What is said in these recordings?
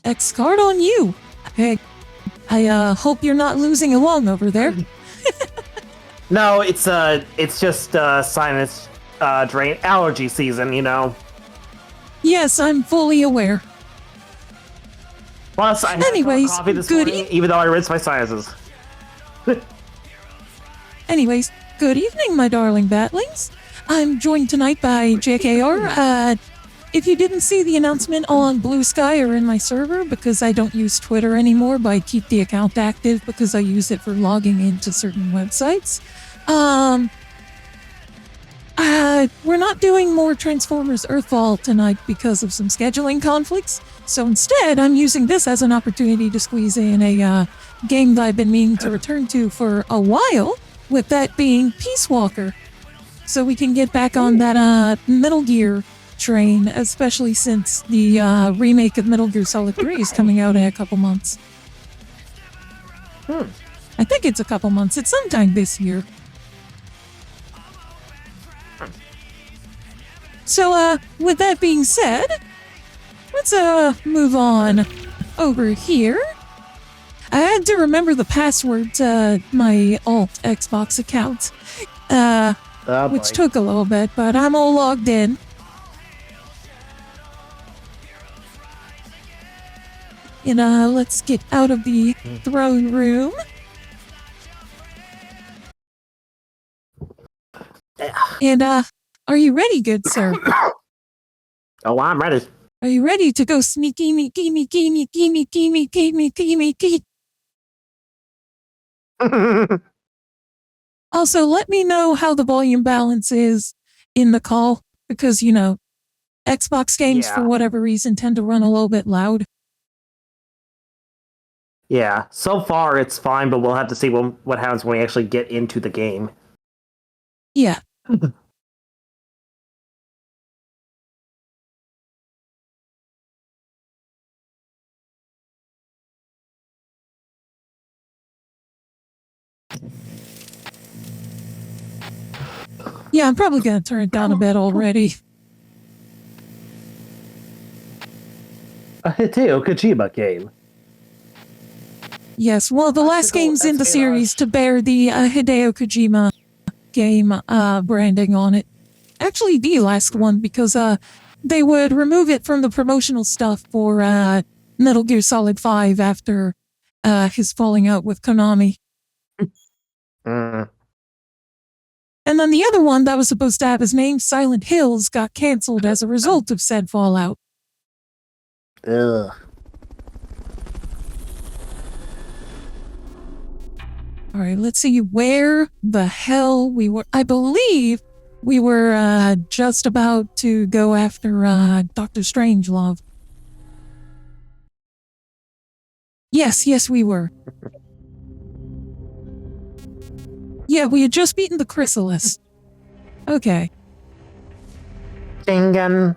X card on you. Hey, I hope you're not losing along over there. No, it's just sinus drain allergy season, you know. Yes, I'm fully aware. Plus, I had Anyways, coffee this goody. morning, even though I rinsed my sinuses. Anyways, good evening, my darling batlings. I'm joined tonight by JKR. If you didn't see the announcement on Blue Sky or in my server, because I don't use Twitter anymore, but I keep the account active because I use it for logging into certain websites. We're not doing more Transformers Earthfall tonight because of some scheduling conflicts. So instead, I'm using this as an opportunity to squeeze in a game that I've been meaning to return to for a while, with that being Peace Walker. So we can get back on that Metal Gear train, especially since the remake of Metal Gear Solid 3 is coming out in a couple months. I think it's a couple months. It's sometime this year. So, with that being said, let's move on over here. I had to remember the password to my alt Xbox account, which took a little bit, but I'm all logged in. And let's get out of the throne room. And are you ready, good sir? Oh, I'm ready. Are you ready to go sneaky, meaky, meaky, meaky, meaky, meaky, meaky, meaky? Also, let me know how the volume balance is in the call, because, you know, Xbox games, for whatever reason, tend to run a little bit loud. Yeah, so far it's fine, but we'll have to see what happens when we actually get into the game. Yeah. Yeah, I'm probably going to turn it down a bit already. A Hideo Kojima game. Yes, well, the last games in the series to bear the Hideo Kojima game branding on it. Actually, the last one, because they would remove it from the promotional stuff for Metal Gear Solid 5 after his falling out with Konami. And then the other one that was supposed to have his name, Silent Hills, got canceled as a result of said fallout. Ugh. All right, let's see where the hell we were. I believe we were just about to go after Dr. Strangelove. Yes, we were. Yeah, we had just beaten the Chrysalis. Okay. Chingan.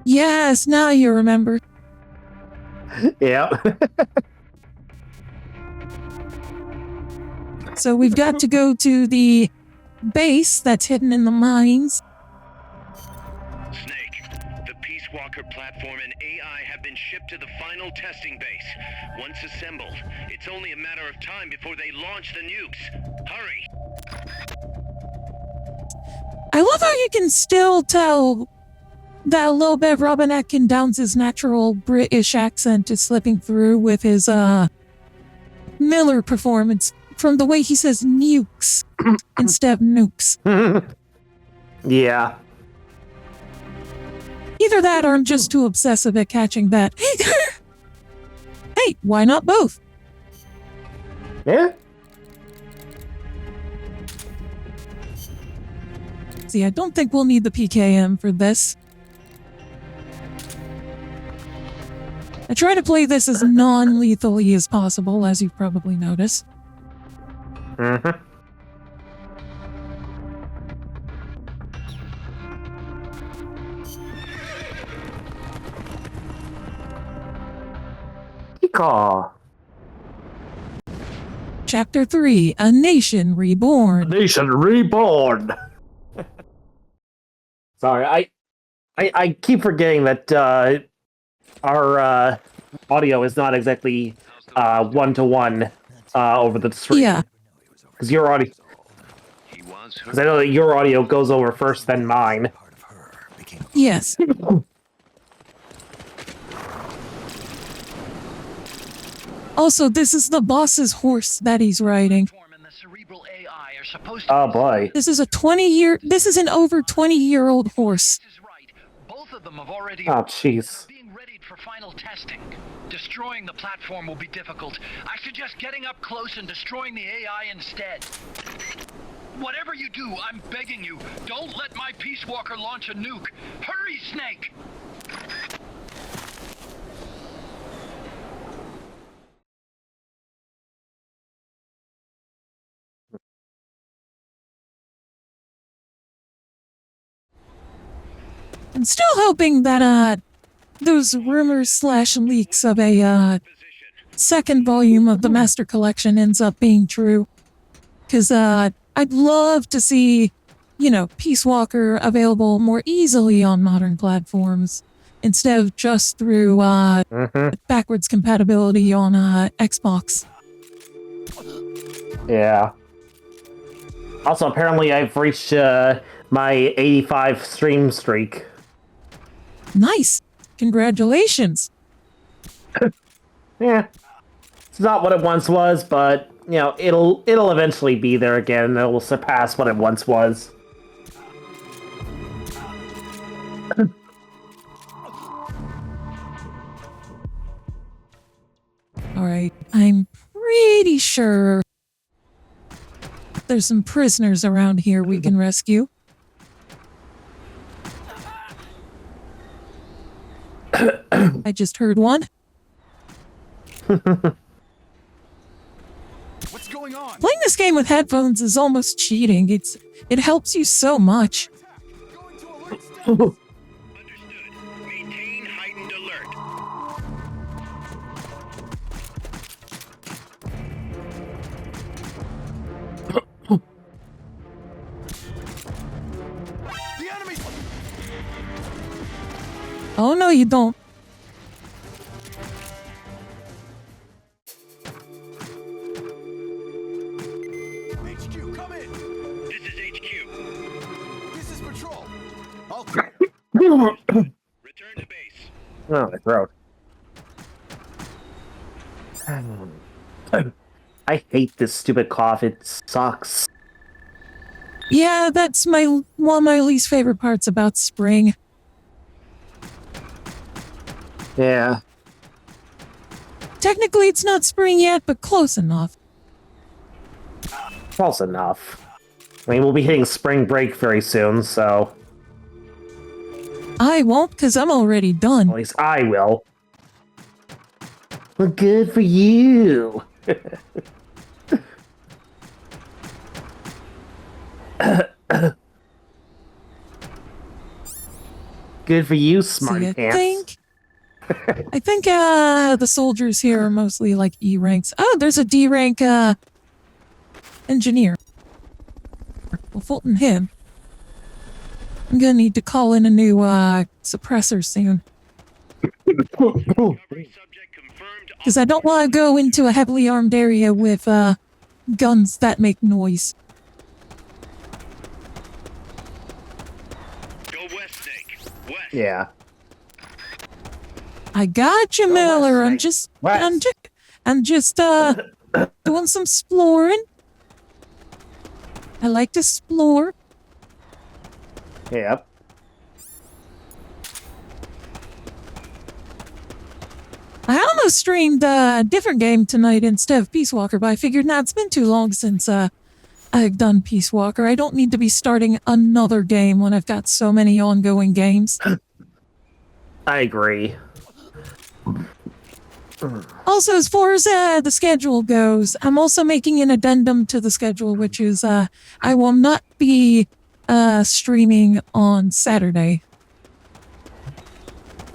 Yes, now you remember. Yeah. So we've got to go to the base that's hidden in the mines. Snake, the Peace Walker platform and AI have been shipped to the final testing base. Once assembled, it's only a matter of time before they launch the nukes. Hurry! I love how you can still tell that a little bit of Robin Atkin Downs' natural British accent is slipping through with his Miller performance from the way he says nukes instead of nukes. Yeah. Either that or I'm just too obsessive at catching that. Hey, why not both? Yeah? See, I don't think we'll need the PKM for this. I try to play this as non-lethally as possible, as you've probably noticed. Caw. Chapter 3, A Nation Reborn. Nation reborn. Sorry, I I keep forgetting that our audio is not exactly one-to-one over the stream. Yeah. Because your audio... Because I know that your audio goes over first, then mine. Yes. Also, this is the boss's horse that he's riding. Oh boy. This is an over 20-year-old horse. Both of them have already Oh jeez. being readied for final testing. Destroying the platform will be difficult. I suggest getting up close and destroying the AI instead. Whatever you do, I'm begging you, don't let my Peace Walker launch a nuke. Hurry, Snake! I'm still hoping that those rumors / leaks of a second volume of the Master Collection ends up being true. Because I'd love to see, Peace Walker available more easily on modern platforms instead of just through backwards compatibility on Xbox. Yeah. Also, apparently I've reached my 85 stream streak. Nice. Congratulations. Yeah. It's not what it once was, but, it'll eventually be there again. It will surpass what it once was. Alright, I'm pretty sure there's some prisoners around here we can rescue. I just heard one. What's going on? Playing this game with headphones is almost cheating. It helps you so much. Going to alert status. Understood. Maintain heightened alert. The enemy. Oh no, you don't. HQ, come in. This is HQ. This is patrol. I'll Return to base. Oh, my throat. I hate this stupid cough. It sucks. Yeah, that's one of my least favorite parts about spring. Yeah. Technically, it's not spring yet, but close enough. Close enough. I mean, we'll be hitting spring break very soon, so... I won't, because I'm already done. At least I will. Well, good for you. Good for you, smarty See, pants. I think the soldiers here are mostly like E ranks. Oh, there's a D rank engineer. We'll Fulton him. I'm gonna need to call in a new suppressor soon. Recovery subject confirmed. Because I don't want to go into a heavily armed area with guns that make noise. Go west, Snake. West. Yeah. I got you, Go west, Miller. Snake. West. I'm just doing some exploring. I like to explore. Yep. I almost streamed a different game tonight instead of Peace Walker, but I figured, it's been too long since I've done Peace Walker. I don't need to be starting another game when I've got so many ongoing games. I agree. Also, as far as the schedule goes, I'm also making an addendum to the schedule, which is I will not be streaming on Saturday.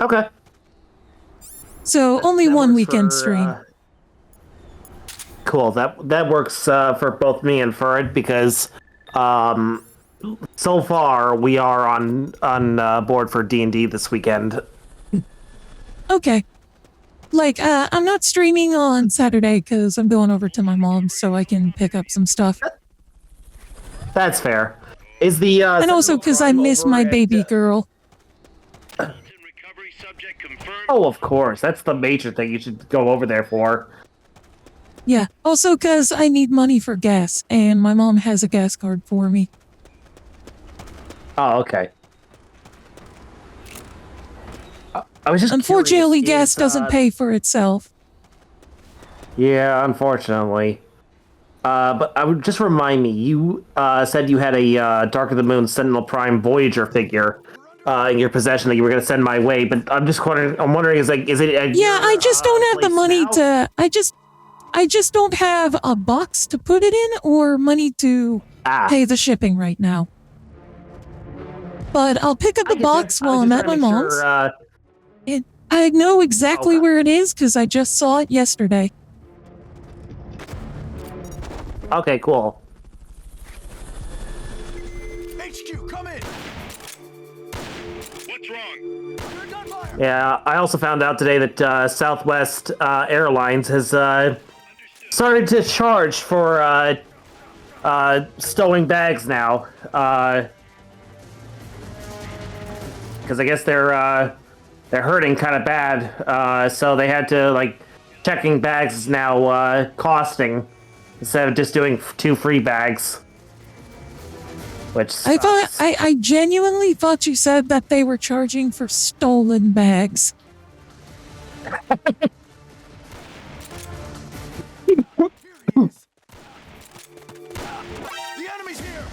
Okay. So only That one works weekend for, stream. Cool. That works for both me and Ferd because so far we are on board for D&D this weekend. Okay. Like, I'm not streaming on Saturday because I'm going over to my mom's so I can pick up some stuff. That's fair. Is the And also because I miss my baby girl. Recovery subject confirmed. Oh, of course. That's the major thing you should go over there for. Yeah. Also because I need money for gas, and my mom has a gas card for me. Oh, okay. I was just Unfortunately, curious, gas doesn't pay for itself. Yeah, unfortunately. But I would just remind me, you said you had a Dark of the Moon Sentinel Prime Voyager figure in your possession that you were going to send my way. But I'm just wondering, is it? Yeah, I just don't have the money to. I just don't have a box to put it in or money to pay the shipping right now. But I'll pick up the box while I'm at my mom's. I know exactly where it is because I just saw it yesterday. Okay, cool. HQ, come in. What's wrong? Under gunfire. Yeah, I also found out today that Southwest Airlines has started to charge for stowing bags now. Because I guess they're hurting kind of bad, so they had to, like, checking bags is now costing instead of just doing 2 free bags. Which sucks. I genuinely thought you said that they were charging for stolen bags. Here he is. The enemy's here.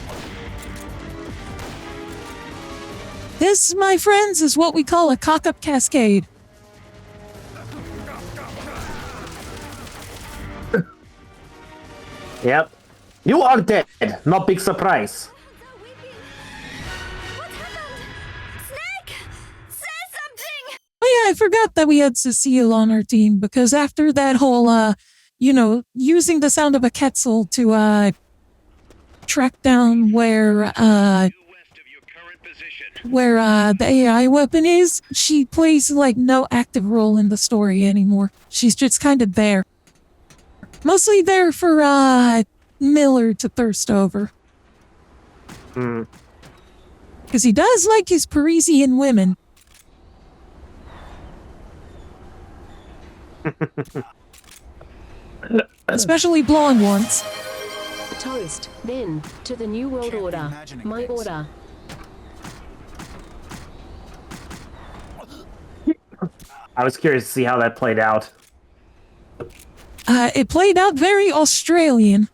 This, my friends, is what we call a cock-up cascade. Yep. You are dead. No big surprise. What happened? Snake! Say something! Oh yeah, I forgot that we had Cecile on our team because after that whole, using the sound of a Quetzal to, track down where, Due west of your current position. the AI weapon is, she plays, like, no active role in the story anymore. She's just kind of there. Mostly there for, Miller to thirst over. Hmm. Because he does like his Parisian women. Especially blonde ones. Toast, then, to the New World Can't be Order. imagining My this. order. I was curious to see how that played out. It played out very Australian.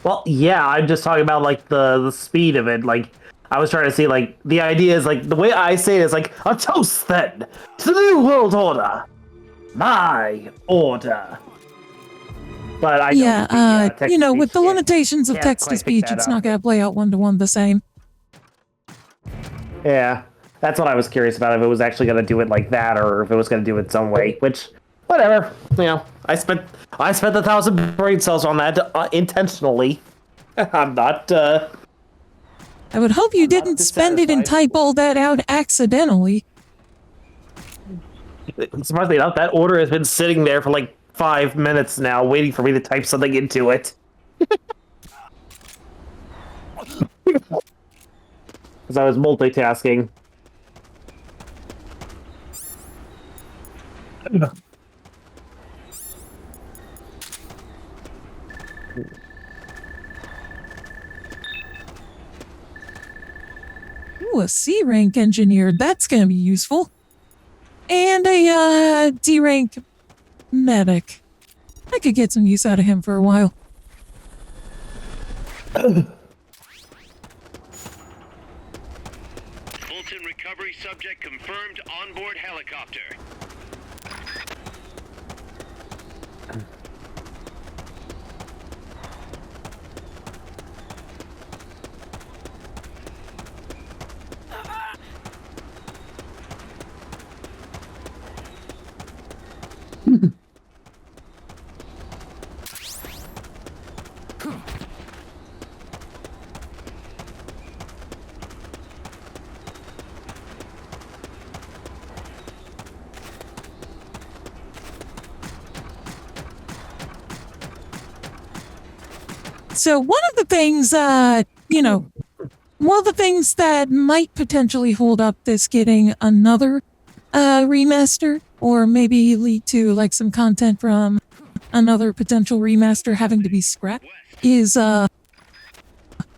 Well, yeah, I'm just talking about, like, the speed of it. Like, I was trying to see, like, the idea is, like, the way I say it is, like, a toast, then, to the New World Order. My order. But I Yeah, don't with the limitations of can't quite text-to-speech, pick that it's up. not going to play out one-to-one the same. Yeah, that's what I was curious about, if it was actually going to do it like that, or if it was going to do it its own way, which, whatever. You know, I spent 1,000 brain cells on that intentionally. I'm not, I would hope you didn't spend it and dissatisfied. type all that out accidentally. Surprisingly enough, that order has been sitting there for like 5 minutes now, waiting for me to type something into it. Because I was multitasking. Ooh, a C-rank engineer. That's going to be useful. And a D-rank medic. I could get some use out of him for a while. Fulton recovery subject confirmed onboard helicopter. So one of the things, one of the things that might potentially hold up this getting another remaster, or maybe lead to like some content from another potential remaster having to be scrapped, is as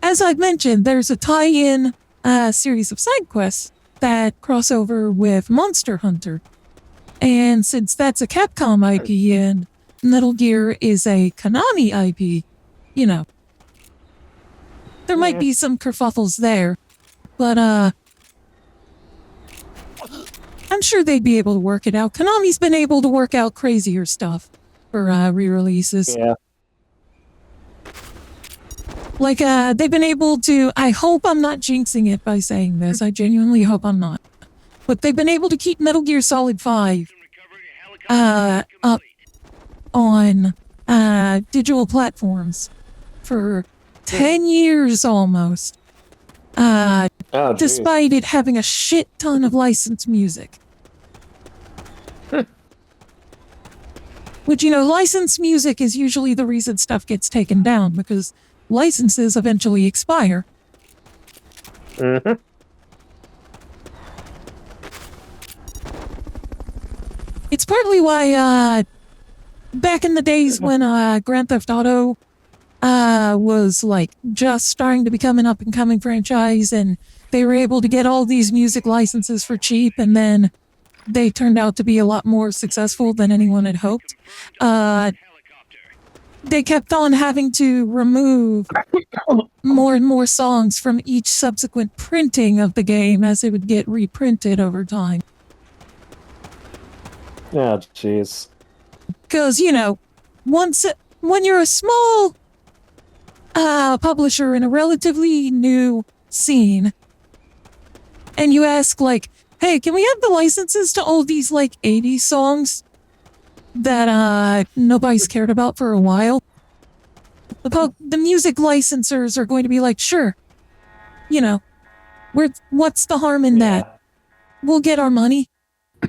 I've mentioned, there's a tie-in series of side quests that cross over with Monster Hunter. And since that's a Capcom IP and Metal Gear is a Konami IP, there might be some kerfuffles there. But I'm sure they'd be able to work it out. Konami's been able to work out crazier stuff for re-releases. Yeah. Like, they've been able to, I hope I'm not jinxing it by saying this, I genuinely hope I'm not. But they've been able to keep Metal Gear Solid 5 up on digital platforms for 10 years almost. Despite it having a shit ton of licensed music. Which, licensed music is usually the reason stuff gets taken down, because licenses eventually expire. Mm-hmm. It's partly why, back in the days when Grand Theft Auto was like just starting to become an up-and-coming franchise, and they were able to get all these music licenses for cheap, and then they turned out to be a lot more successful than anyone had hoped. They kept on having to remove more and more songs from each subsequent printing of the game as it would get reprinted over time. Oh, jeez. Because, when you're a small publisher in a relatively new scene, and you ask, like, hey, can we have the licenses to all these, like, 80s songs that nobody's cared about for a while? The music licensors are going to be like, sure. What's the harm in that? We'll get our money.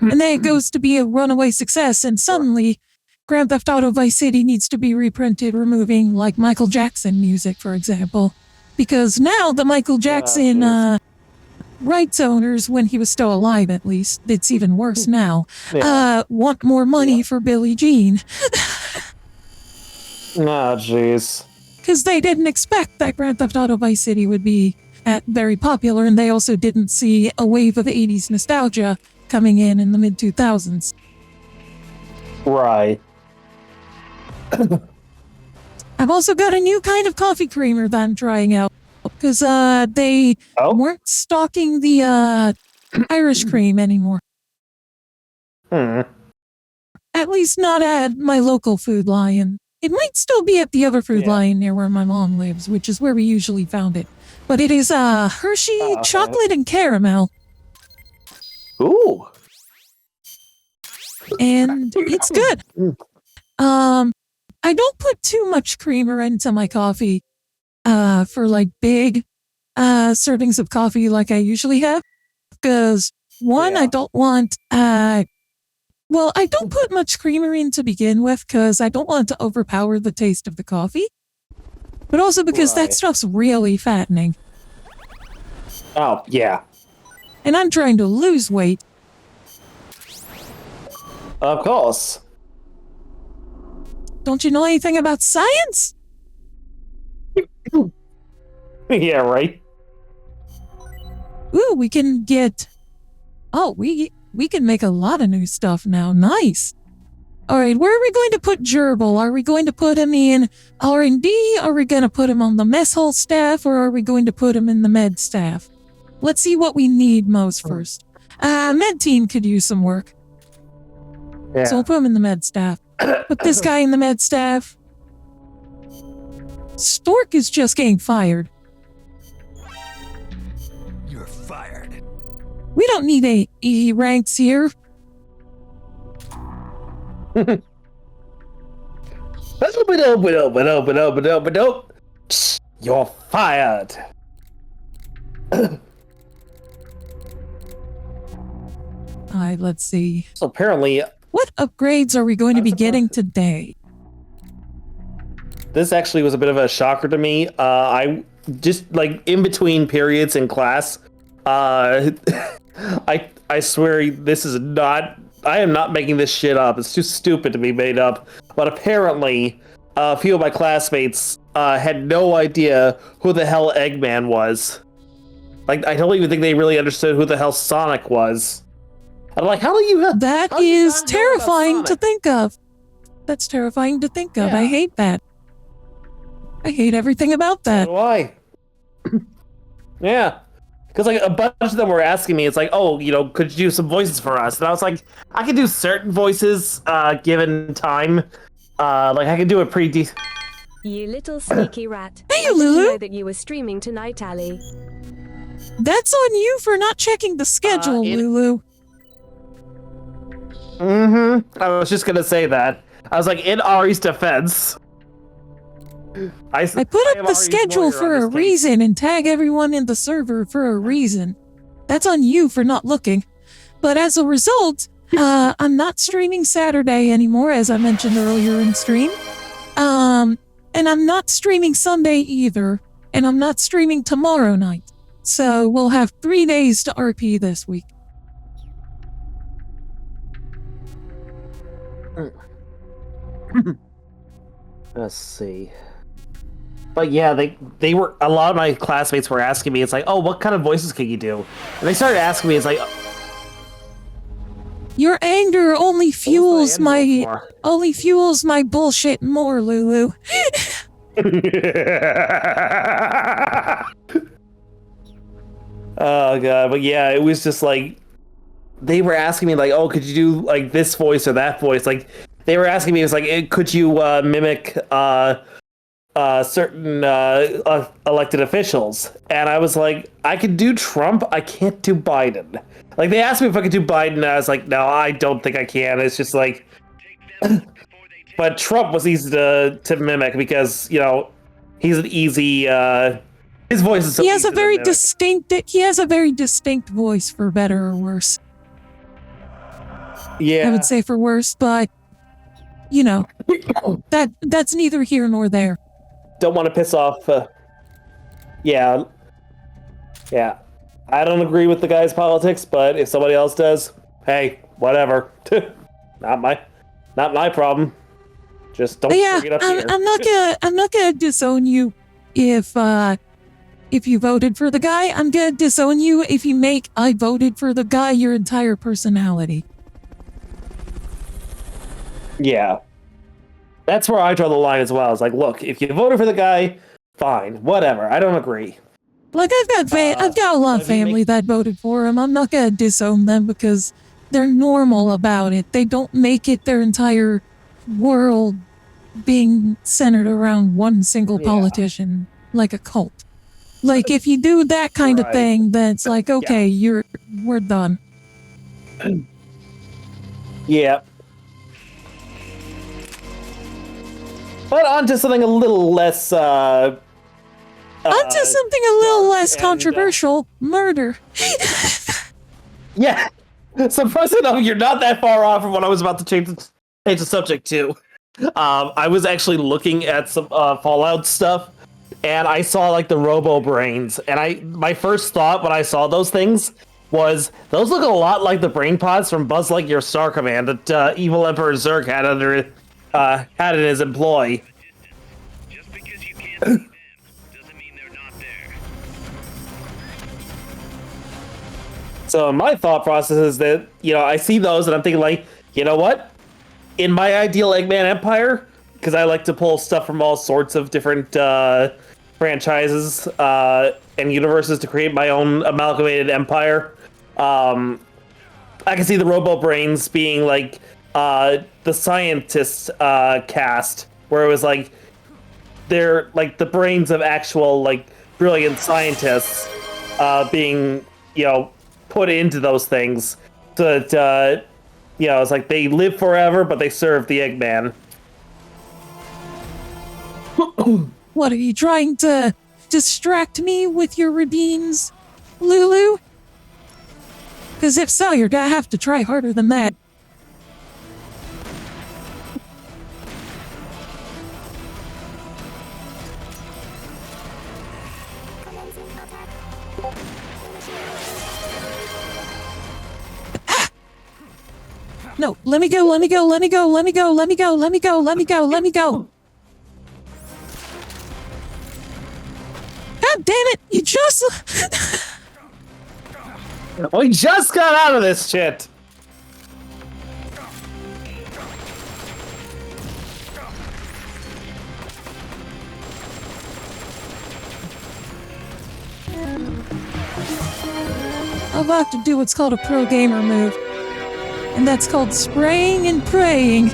And then it goes to be a runaway success, and suddenly Grand Theft Auto Vice City needs to be reprinted, removing, like, Michael Jackson music, for example. Because now the Michael Jackson rights owners, when he was still alive at least, it's even worse now, want more money for Billie Jean. Ah, jeez. Because they didn't expect that Grand Theft Auto Vice City would be very popular, and they also didn't see a wave of 80s nostalgia coming in the mid-2000s. Right. I've also got a new kind of coffee creamer that I'm trying out, because they weren't stocking the Irish cream anymore. At least not at my local Food Lion. It might still be at the other Food Lion near where my mom lives, which is where we usually found it. But it is Hershey chocolate and caramel. Ooh. And it's good. I don't put too much creamer into my coffee for like big servings of coffee like I usually have. Because one, I don't want I don't put much creamer in to begin with because I don't want to overpower the taste of the coffee. But also because that stuff's really fattening. Oh, yeah. And I'm trying to lose weight. Of course. Don't you know anything about science? Yeah, right. Ooh, we can get... Oh, we can make a lot of new stuff now. Nice. All right, where are we going to put Gerbil? Are we going to put him in R&D? Are we going to put him on the mess hall staff? Or are we going to put him in the med staff? Let's see what we need most first. Med team could use some work. Yeah. So we'll put him in the med staff. Put this guy in the med staff. Stork is just getting fired. You're fired. We don't need a E ranks here. You're fired. Alright, let's see. So apparently, What upgrades are we going to be getting today? this actually was a bit of a shocker to me. I just like in between periods in class, I swear this is not. I am not making this shit up. It's too stupid to be made up. But apparently, a few of my classmates had no idea who the hell Eggman was. Like, I don't even think they really understood who the hell Sonic was. I'm like, how do you have... That how do you is not know about terrifying to Sonic? think of. That's terrifying to think of. Yeah. I hate that. I hate everything about that. Why? Yeah. Because like a bunch of them were asking me, it's like, oh, you know, could you do some voices for us? And I was like, I can do certain voices given time. Like I can do a pretty decent. You little sneaky rat. Hey, I didn't Lulu. know that you were streaming tonight, Ali. That's on you for not checking the schedule, Lulu. I was just gonna say that. I was like, in Ari's defense, I put up the schedule for a reason and tag everyone in the server for a reason. That's on you for not looking. But as a result, I'm not streaming Saturday anymore, as I mentioned earlier in stream. And I'm not streaming Sunday either. And I'm not streaming tomorrow night. So we'll have 3 days to RP this week. Let's see. But yeah, they were, a lot of my classmates were asking me, it's like, oh, what kind of voices can you do? And they started asking me, it's like, Your anger only fuels my my bullshit more, Lulu. Oh god, but yeah, it was just like they were asking me like, oh, could you do like this voice or that voice? Like they were asking me, it was like, could you mimic certain elected officials? And I was like, I could do Trump, I can't do Biden. Like they asked me if I could do Biden, and I was like, no, I don't think I can. It's just like, but Trump was easy to mimic because you know he's an easy. His voice is so He has easy a to very mimic. distinct voice, for better or worse. Yeah, I would say for worse, but you know, that's neither here nor there. don't want to piss off. Yeah. I don't agree with the guy's politics, but if somebody else does, hey, whatever. not my problem. Just don't Yeah, bring it up here. I'm not gonna disown you if you voted for the guy. I'm gonna disown you if you make I voted for the guy your entire personality. Yeah. That's where I draw the line as well. It's like, look, if you voted for the guy, fine, whatever. I don't agree. Like I've got a lot of family that voted for him. I'm not gonna disown them because they're normal about it. They don't make it their entire world being centered around one single politician, like a cult. Like if you do that kind of Right. thing, then it's like, okay, we're done. Yeah. But on to something a little less Onto something a little less and, controversial, murder. yeah. Surprisingly enough, you're not that far off from what I was about to change the subject to. I was actually looking at some Fallout stuff, and I saw like the Robo Brains, and my first thought when I saw those things was those look a lot like the brain pods from Buzz Lightyear Star Command that evil Emperor Zurg had had in his employ. Just because you can't see them doesn't mean they're not there. So my thought process is that, you know, I see those and I'm thinking like, you know what? In my ideal Eggman Empire, because I like to pull stuff from all sorts of different franchises and universes to create my own amalgamated empire, I can see the Robo Brains being like the scientist cast, where it was like they're like the brains of actual like brilliant scientists being, you know, put into those things so that you know, it's like they live forever but they serve the Eggman. What, are you trying to distract me with your redeems, Lulu? Because if so, you're gonna have to try harder than that. No, let me go, let me go, let me go, let me go, let me go, let me go, let me go, let me go. God damn it, you just... We just got out of this shit. I'm about to do what's called a pro gamer move. And that's called spraying and praying.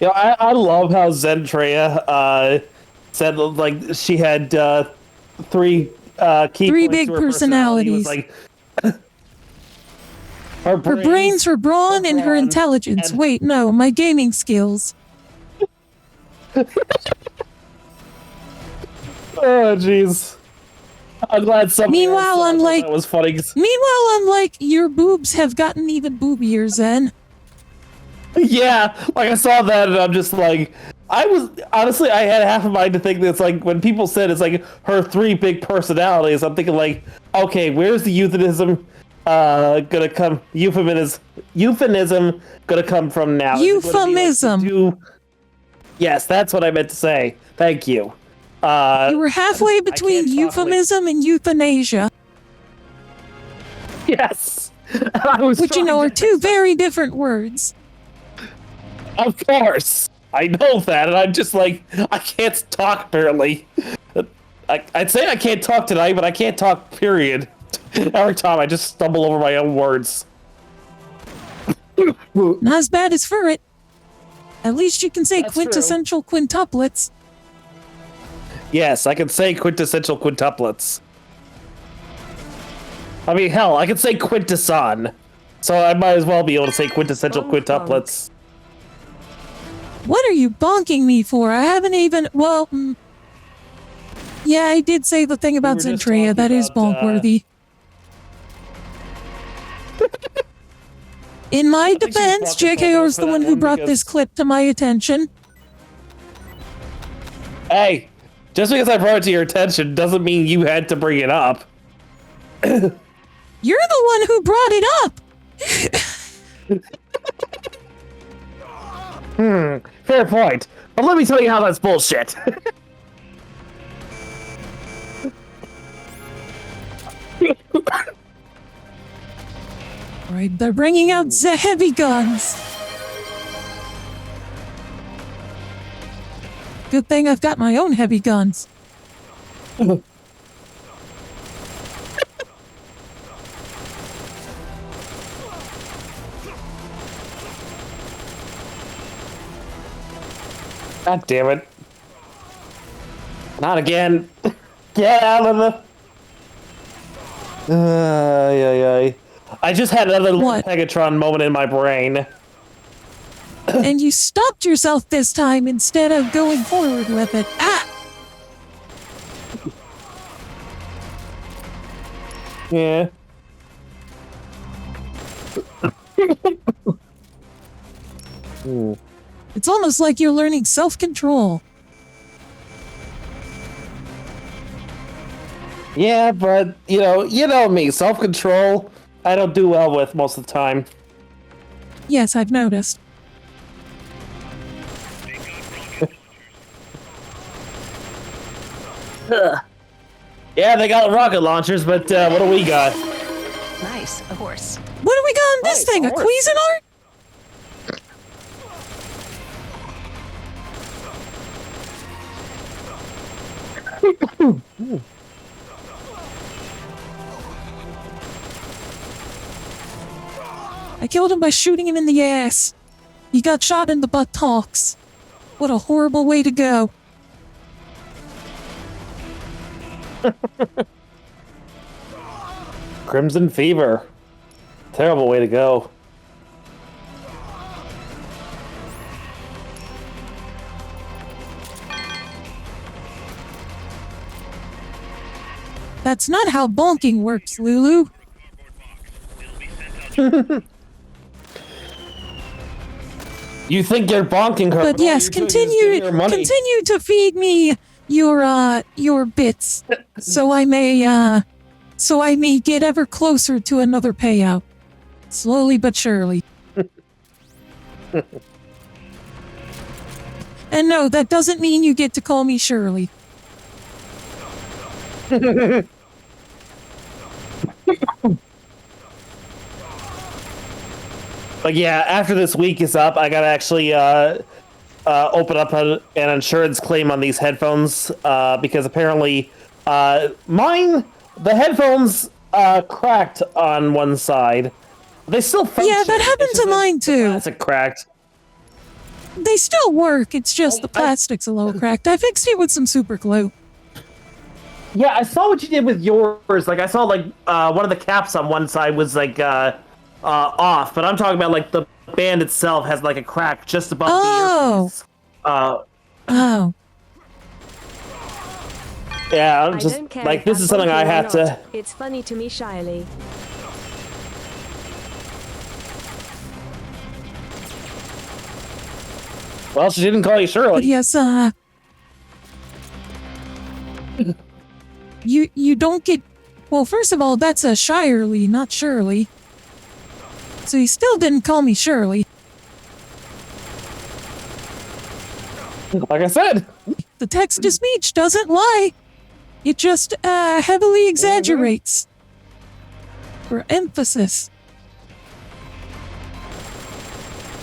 You know, I love how Zentrea said like she had three key Three points big to her personality. It was, personalities. like Her brains, her brawn, and her brawn, intelligence. and- Wait, no, my gaming skills. Oh jeez. I'm glad somebody Meanwhile, else I'm like- that was funny. Meanwhile, I'm like, your boobs have gotten even boobier, Zen. Yeah, like I saw that and I'm just like, I was honestly I had half a mind to think that it's like when people said it's like her three big personalities, I'm thinking like, okay, where's the euphemism gonna come? Euphemism gonna come from now? Is it gonna be, like, Euphemism. Yes, that's what I meant to say. Thank you. You were halfway between can't talk euphemism and euthanasia, Yes. I was which you know are trying to- two very different words. Of course, I know that, and I'm just like, I can't talk barely. I'd say I can't talk tonight, but I can't talk, period. Every time I just stumble over my own words. Not as bad as for it. At least you can say That's true. quintessential quintuplets. Yes, I can say quintessential quintuplets. I mean, hell, I can say quintesson. So I might as well be able to say quintessential Bonk, bonk. quintuplets. What are you bonking me for? I haven't even. Well, yeah, I did say the thing about were just Zentrea. talking That is about, bonkworthy. In my think she was defense, talking JKR is for the that one who one brought because- this clip to my attention. Hey, just because I brought it to your attention doesn't mean you had to bring it up. You're the one who brought it up. Fair point. But let me tell you how that's bullshit. Right, they're bringing out the heavy guns. Good thing I've got my own heavy guns. God damn it. Not again. Get out of the... I just had another What? Pegatron moment in my brain. And you stopped yourself this time instead of going forward with it. Ah! Yeah. It's almost like you're learning self-control. Yeah, but, you know me. Self-control, I don't do well with most of the time. Yes, I've noticed. Yeah, they got rocket launchers, but what do we got? Nice, a horse. What do we got on this Nice, thing? A horse. Cuisinart? I killed him by shooting him in the ass. He got shot in the buttocks. What a horrible way to go. Crimson Fever. Terrible way to go. That's not how bonking works, Lulu. You think you're bonking her, But all yes, you're doing is giving her money. continue to feed me your bits, so I may get ever closer to another payout. Slowly but surely. And no, that doesn't mean you get to call me Shirley. But yeah, after this week is up, I gotta actually open up an insurance claim on these headphones because apparently the headphones cracked on one side. They still function. Yeah, that happened to mine too. Plastic cracked. They still work, it's just the plastic's a little cracked. I fixed it with some super glue. Yeah, I saw what you did with yours. Like I saw like one of the caps on one side was like off, but I'm talking about like the band itself has like a crack just above the earpiece. Oh. Yeah, I'm I just don't care like if this that's is something I funny or had not. to. It's funny to me shyly. Well, she didn't call you But Shirley. yes, you don't get. Well, first of all, that's a Shirley, not Shirley. So you still didn't call me Shirley. Like I said. The text to speech doesn't lie. It just heavily exaggerates. For emphasis.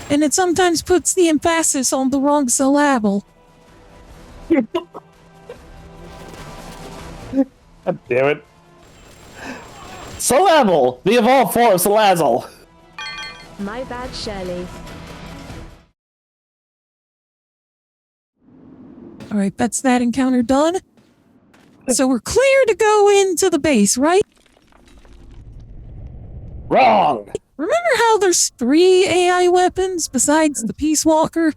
And it sometimes puts the emphasis on the wrong syllable. God damn it. Syllable! The evolved form of Salazzle. My bad, Shirley. Alright, that's that encounter done. So we're clear to go into the base, right? Wrong! Remember how there's 3 AI weapons besides the Peace Walker?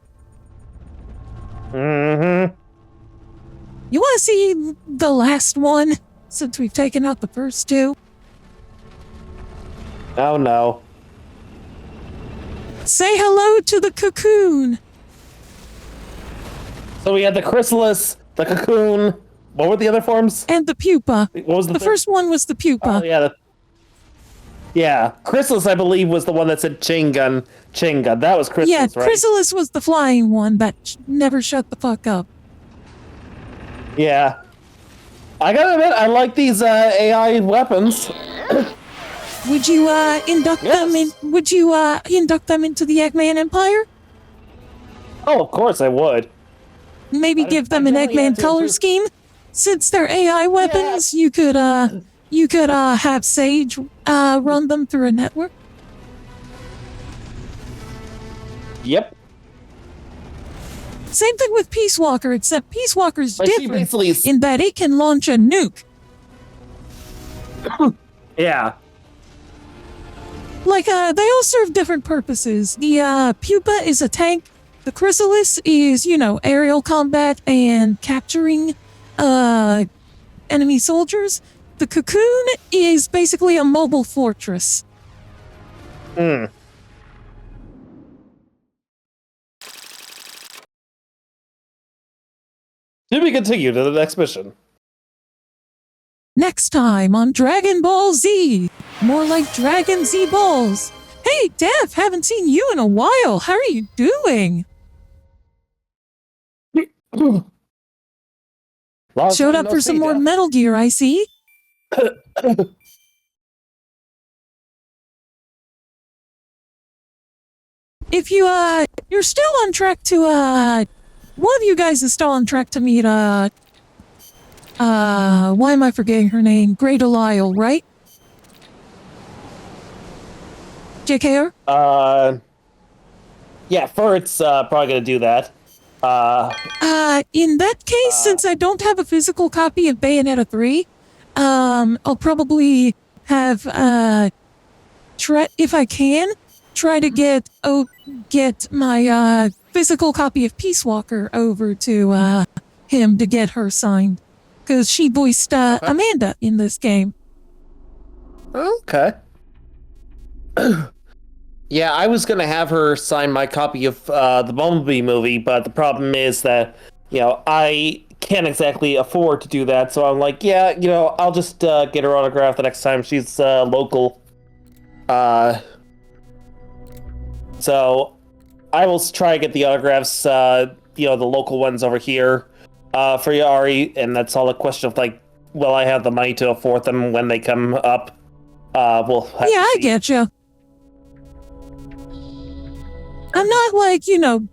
Mm-hmm. You want to see the last one, since we've taken out the first 2? Oh no. Say hello to the cocoon! So we had the chrysalis, the cocoon. What were the other forms? And the pupa. What was the The first one was the pupa. Oh yeah. Yeah, chrysalis I believe was the one that said Chingun. Chingun. That was chrysalis, Yeah, right? Chrysalis was the flying one that never shut the fuck up. Yeah. I gotta admit, I like these AI weapons. Would you induct them in? Would you induct them into the Eggman Empire? Oh, of course I would. Maybe give them an definitely have Eggman to color improve- scheme. Since they're AI weapons, you could have Sage run them through a network. Yep. Same thing with Peace Walker, except Peace Walker's But she different basically is- in that it can launch a nuke. Yeah. Like, they all serve different purposes. The, Pupa is a tank. The Chrysalis is, aerial combat and capturing, enemy soldiers. The Cocoon is basically a mobile fortress. Hmm. To be continued to the next mission. Next time on Dragon Ball Z. More like Dragon Z Balls. Hey, Dev, haven't seen you in a while. How are you doing? Showed up for some more Metal Gear, I see. If you're still on track to, one of you guys is still on track to meet, why am I forgetting her name? Great Eliel, right? JKR? Yeah, Furt's probably gonna do that. In that case, since I don't have a physical copy of Bayonetta 3, I'll probably have, if I can, try to get my, physical copy of Peace Walker over to, him to get her signed. Because she voiced, Amanda in this game. Okay. Yeah, I was gonna have her sign my copy of the Bumblebee movie, but the problem is that, I can't exactly afford to do that, so I'm like, yeah, I'll just get her autograph the next time she's local. So I will try to get the autographs, the local ones over here for you, Ari, and that's all a question of, like, will I have the money to afford them when they come up? We'll have to I see. get you. I'm not like,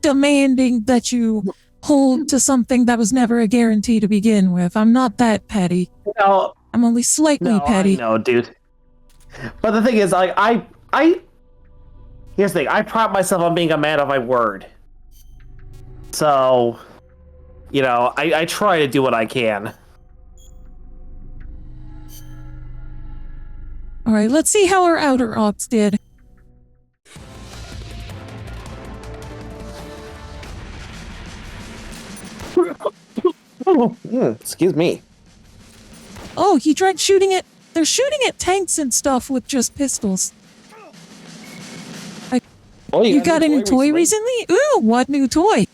demanding that you hold to something that was never a guarantee to begin with. I'm not that petty. No, I'm only slightly petty. I know, dude. But the thing is, like, here's the thing. I pride myself on being a man of my word. So, I try to do what I can. All right, let's see how our outer ops did. Excuse me. Oh, he tried shooting it. They're shooting at tanks and stuff with just pistols. You got a new toy recently? Ooh, what new toy?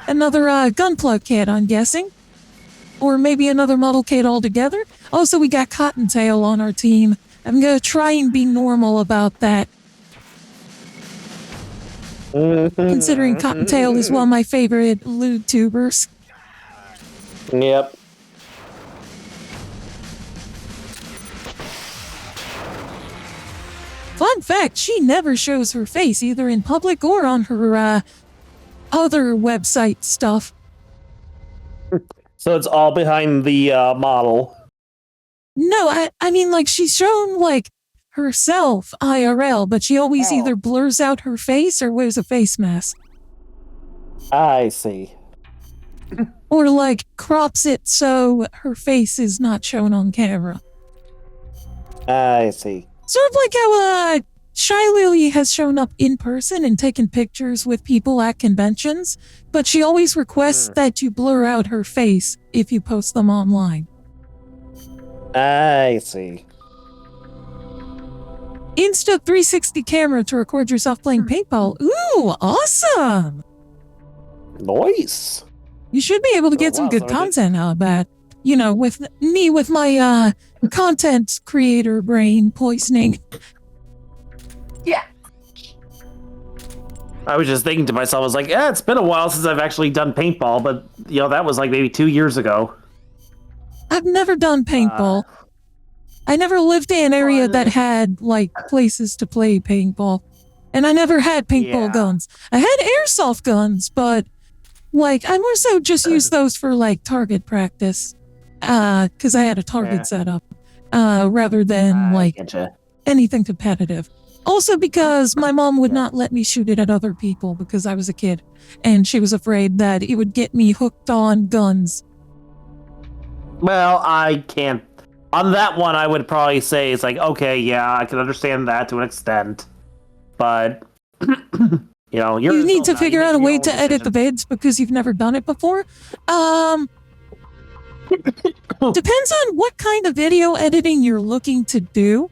Another gunplug kit, I'm guessing. Or maybe another model kit altogether. Also, we got Cottontail on our team. I'm gonna try and be normal about that. Considering Cottontail is one of my favorite lewd tubers. Yep. Fun fact, she never shows her face, either in public or on her other website stuff. So it's all behind the model. No, I mean, like, she's shown, like, herself IRL, but she always either blurs out her face or wears a face mask. I see. Or, like, crops it so her face is not shown on camera. I see. Sort of like how Shy Lily has shown up in person and taken pictures with people at conventions, but she always requests that you blur out her face if you post them online. I see. Insta360 camera to record yourself playing paintball. Ooh, awesome! Nice. You should be able to get some good content out of that. With me with my content creator brain poisoning. Yeah. I was just thinking to myself, I was like, yeah, it's been a while since I've actually done paintball, but, that was like maybe 2 years ago. I've never done paintball. I never lived in an area that had, like, places to play paintball. And I never had paintball guns. I had airsoft guns, but, like, I more so just used those for, like, target practice. Because I had a target set up. Rather than, like, anything competitive. Also because my mom would not let me shoot it at other people because I was a kid. And she was afraid that it would get me hooked on guns. Well, I can't. On that one, I would probably say it's like, okay, yeah, I can understand that to an extent. But, you need to figure out a way to edit the vids because you've never done it before. Depends on what kind of video editing you're looking to do.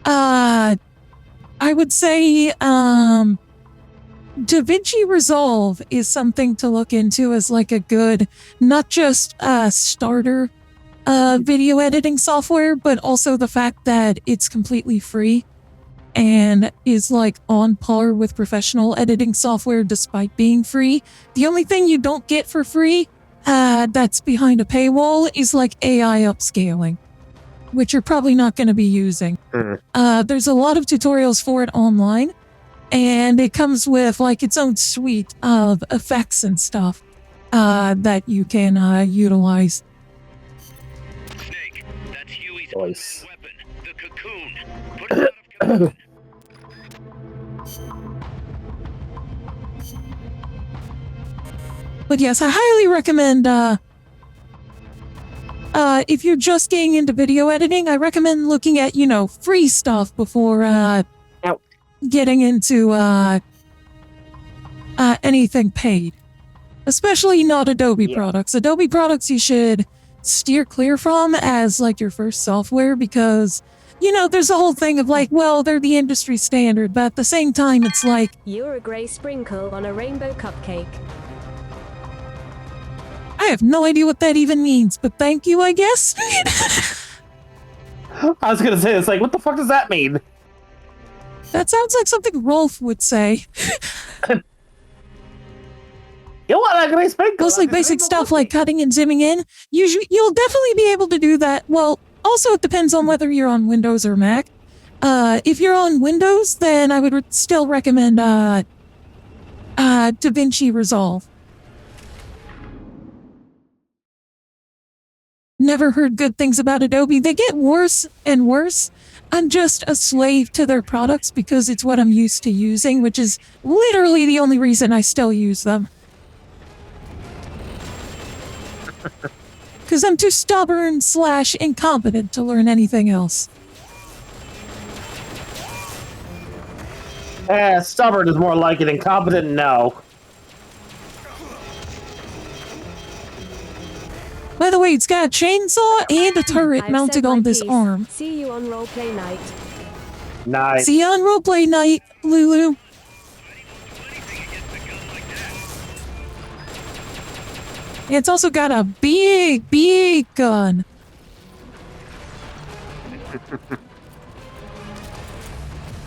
I would say, DaVinci Resolve is something to look into as like a good, not just starter video editing software, but also the fact that it's completely free and is like on par with professional editing software despite being free. The only thing you don't get for free that's behind a paywall is like AI upscaling, which you're probably not going to be using. There's a lot of tutorials for it online, and it comes with like its own suite of effects and stuff that you can utilize. Snake, that's Huey's Nice. weapon, the cocoon. Put it out of commission. But yes, I highly recommend, if you're just getting into video editing, I recommend looking at, free stuff before, getting into, anything paid. Especially not Adobe products. Adobe products you should steer clear from as, like, your first software because you know, there's the whole thing of like, well, they're the industry standard, but at the same time, it's like, You're a grey sprinkle on a rainbow cupcake. I have no idea what that even means, but thank you, I guess. I was gonna say, it's like, what the fuck does that mean? That sounds like something Rolf would say. You want a gray sprinkle? Mostly basic stuff like cutting and zooming in. You'll definitely be able to do that. Well, also it depends on whether you're on Windows or Mac. If you're on Windows, then I would still recommend DaVinci Resolve. Never heard good things about Adobe. They get worse and worse. I'm just a slave to their products because it's what I'm used to using, which is literally the only reason I still use them. Because I'm too stubborn / incompetent to learn anything else. Stubborn is more like it. Incompetent, no. By the way, it's got a chainsaw and a turret I've mounted said my on this piece. arm. See you on roleplay night. Nice. See you on roleplay night, Lulu. It's also got a big, big gun.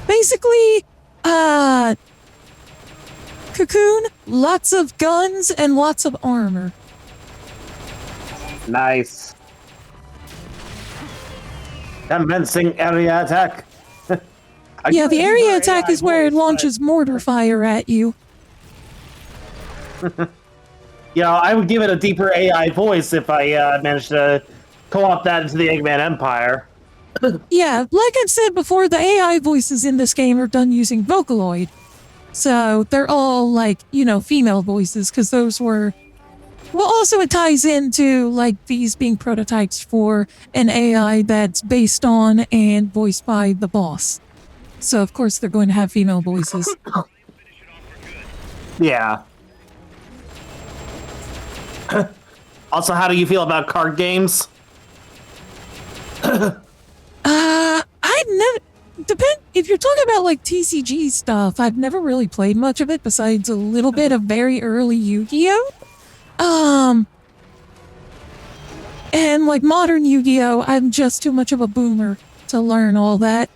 Basically, Cocoon, lots of guns and lots of armor. Nice. Commencing area attack. Yeah, the area attack is where it launches mortar fire at you. Yeah, I would give it a deeper AI voice if I managed to co-opt that into the Eggman Empire. Yeah, like I've said before, the AI voices in this game are done using Vocaloid. So they're all like, you know, female voices, because those were... Well, also it ties into, like, these being prototypes for an AI that's based on and voiced by the boss. So, of course, they're going to have female voices. Yeah. Also, how do you feel about card games? I've never... If you're talking about, like, TCG stuff, I've never really played much of it besides a little bit of very early Yu-Gi-Oh! And like modern Yu-Gi-Oh! I'm just too much of a boomer to learn all that.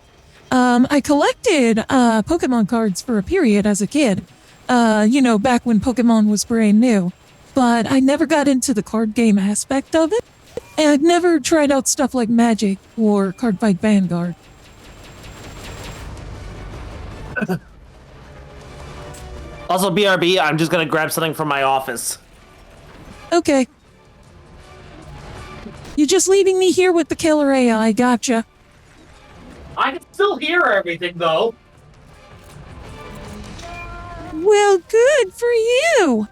I collected Pokemon cards for a period as a kid. You know, back when Pokemon was brand new. But I never got into the card game aspect of it. And I've never tried out stuff like Magic or Cardfight Vanguard. Also, BRB, I'm just gonna grab something from my office. Okay. You're just leaving me here with the killer AI, gotcha. I can still hear everything, though. Well, good for you!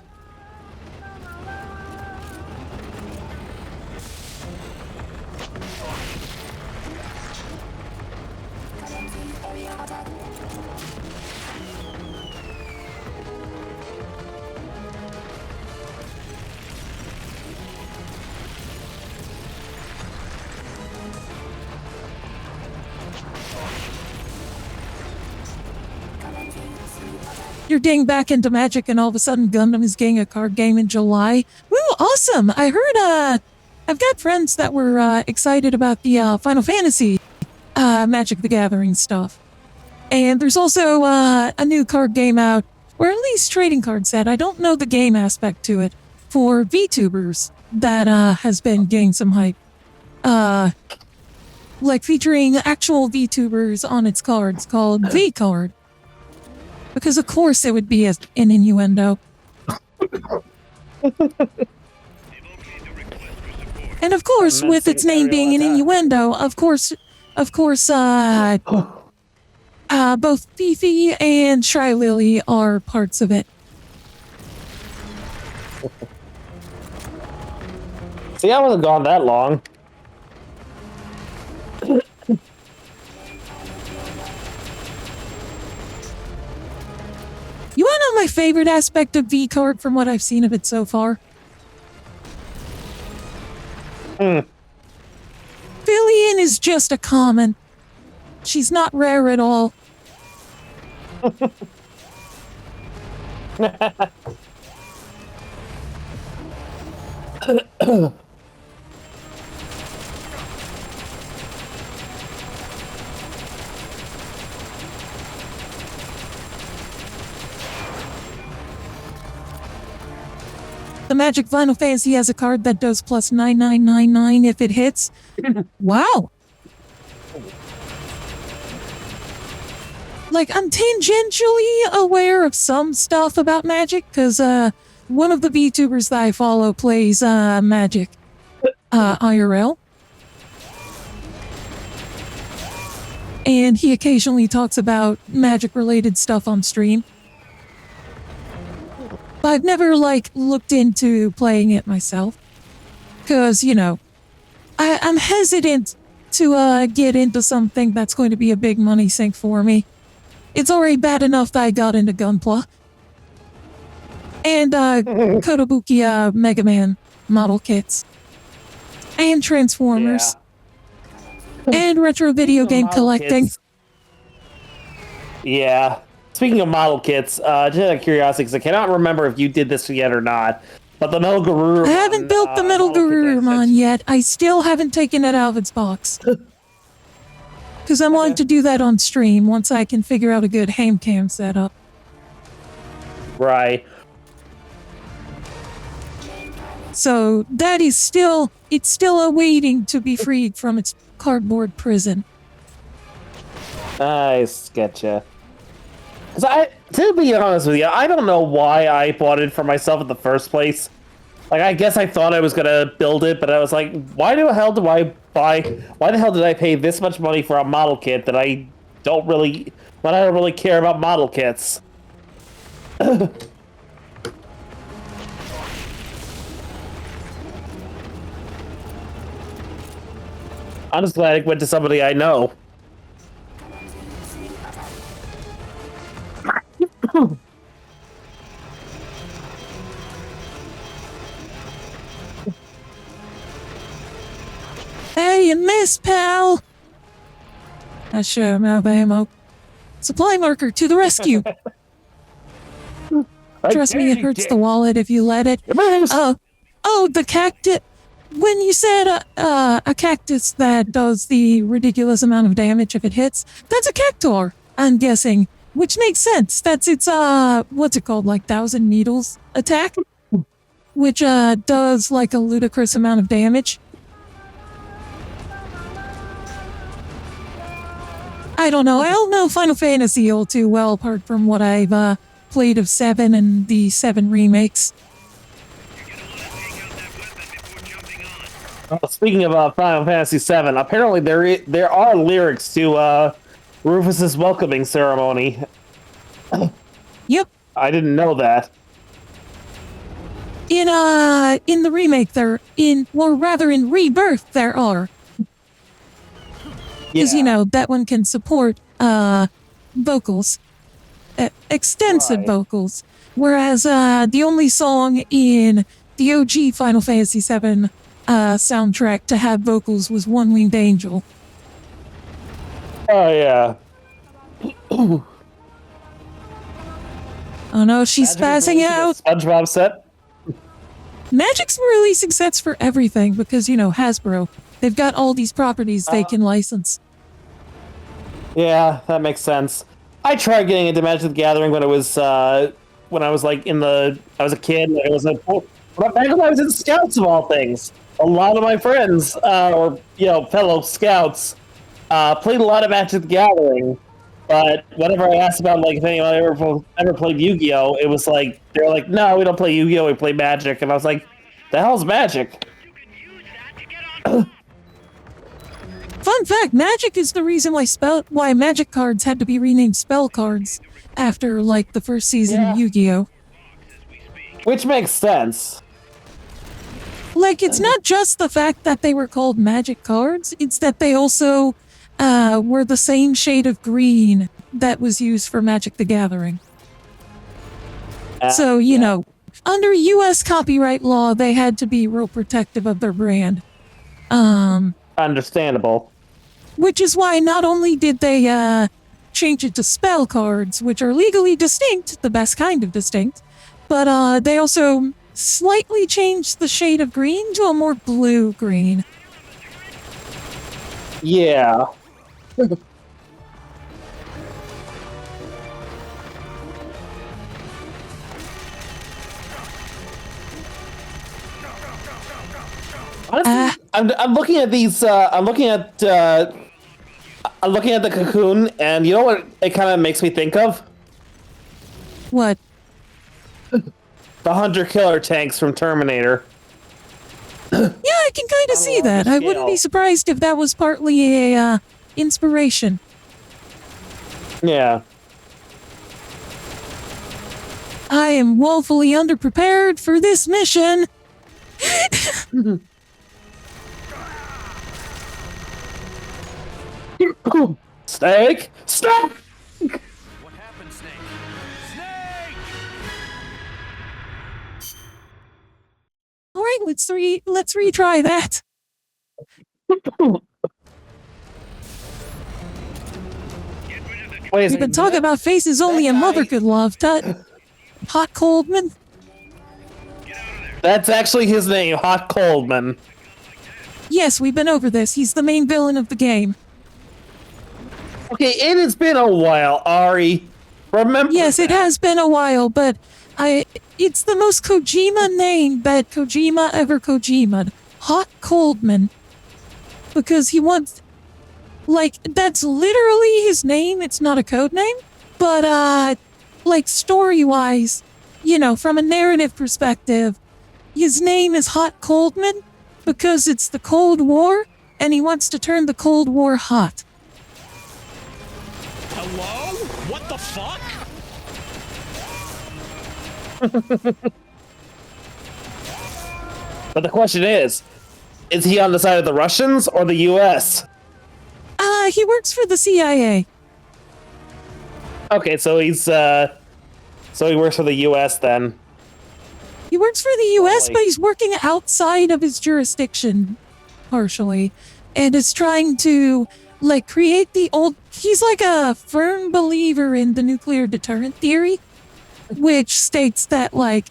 You're getting back into Magic and all of a sudden Gundam is getting a card game in July. Woo, awesome! I heard, I've got friends that were, excited about the, Final Fantasy, Magic the Gathering stuff. And there's also, a new card game out, or at least trading card set, I don't know the game aspect to it, for VTubers that, has been getting some hype. Like featuring actual VTubers on its cards called V-Card. Because of course it would be an innuendo. And of course, with its name being an innuendo, of course, both Fifi and Shy Lily are parts of it. See, I wasn't gone that long. You wanna know my favorite aspect of V-Card from what I've seen of it so far? Fillion is just a common. She's not rare at all. The Magic Final Fantasy has a card that does plus 9999 if it hits. Wow. Like, I'm tangentially aware of some stuff about Magic, because one of the VTubers that I follow plays Magic IRL. And he occasionally talks about Magic-related stuff on stream. But I've never, like, looked into playing it myself. Because, you know, I'm hesitant to get into something that's going to be a big money sink for me. It's already bad enough that I got into Gunpla. And Kotobuki Mega Man model kits. And Transformers. And retro video game collecting. Kits. Yeah. Speaking of model kits, just out of curiosity, because I cannot remember if you did this yet or not, but the Metal Garurumon... I haven't built the Metal Garurumon yet. I still haven't taken it out of its box. Because I'm wanting to do that on stream once I can figure out a good ham cam setup. Right. So that is still... It's still awaiting to be freed from its cardboard prison. Nice, getcha. Because to be honest with you, I don't know why I bought it for myself in the first place. Like, I guess I thought I was gonna build it, but I was like, why the hell did I pay this much money for a model kit that I don't really care about model kits? I'm just glad it went to somebody I know. Hey, you missed, pal! I sure am out of ammo. Supply marker to the rescue! Trust me, it hurts the wallet if you let it. Oh, the cactus. When you said a cactus that does the ridiculous amount of damage if it hits, that's a cactuar, I'm guessing. Which makes sense. That's its, what's it called? Like 1,000 needles attack? Which, does like a ludicrous amount of damage. I don't know. I don't know Final Fantasy all too well, apart from what I've, played of 7 and the 7 remakes. Speaking of Final Fantasy VII, apparently there are lyrics to Rufus's welcoming ceremony. Yep. I didn't know that. In the remake in Rebirth there are. Because, you know, that one can support, vocals. Extensive vocals. Whereas, the only song in the OG Final Fantasy VII, soundtrack to have vocals was One Winged Angel. Oh, yeah. Oh no, she's spazzing out. SpongeBob set. Magic's releasing sets for everything because, you know, Hasbro. They've got all these properties they can license. Yeah, that makes sense. I tried getting into Magic the Gathering when I was like I was a kid. I was back when I was in Scouts of all things. A lot of my friends, or you know, fellow Scouts, played a lot of Magic the Gathering. But whenever I asked about like if anyone ever played Yu-Gi-Oh, it was like they're like, no, we don't play Yu-Gi-Oh, we play Magic, and I was like, the hell's Magic? Fun fact, Magic is the reason why Magic cards had to be renamed spell cards after like the first season of Yu-Gi-Oh. Which makes sense. Like, it's not just the fact that they were called Magic cards, it's that they also were the same shade of green that was used for Magic the Gathering. So, you know, under U.S. copyright law, they had to be real protective of their brand. Understandable. Which is why not only did they change it to spell cards, which are legally distinct, the best kind of distinct, but they also slightly changed the shade of green to a more blue-green. Yeah. Honestly, I'm looking at these. I'm looking at the cocoon, and you know what it kind of makes me think of? What? The hunter-killer tanks from Terminator. Yeah, I can kind of see that. I wouldn't be surprised if that was partly a inspiration. Yeah. I am woefully underprepared for this mission. Snake! Snake! What happened, Snake? Snake! All right, let's retry that. Wait, We've been talking about faces only a mother could love. Hot Coldman. That's actually his name, Hot Coldman. Yes, we've been over this. He's the main villain of the game. Okay, it has been a while, Ari. Remember? Yes, it has been a while, but it's the most Kojima name that Kojima ever Kojima'd. Hot Coldman. Because he wants... Like, that's literally his name. It's not a code name. But, like, story-wise, you know, from a narrative perspective, his name is Hot Coldman because it's the Cold War, and he wants to turn the Cold War hot. Hello? What the fuck? But the question is he on the side of the Russians or the U.S.? He works for the CIA. Okay, so he works for the U.S. then. He works for the U.S., Holy. but he's working outside of his jurisdiction, partially, and is trying to, like, create the old... He's like a firm believer in the nuclear deterrent theory, which states that, like,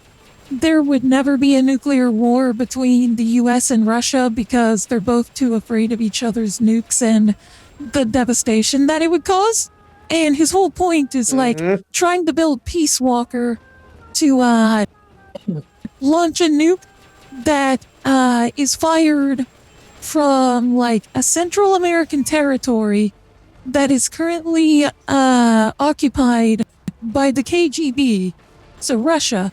there would never be a nuclear war between the U.S. and Russia because they're both too afraid of each other's nukes and the devastation that it would cause. And his whole point is, like, trying to build Peace Walker to, launch a nuke that, is fired from, like, a Central American territory that is currently, occupied by the KGB. So Russia.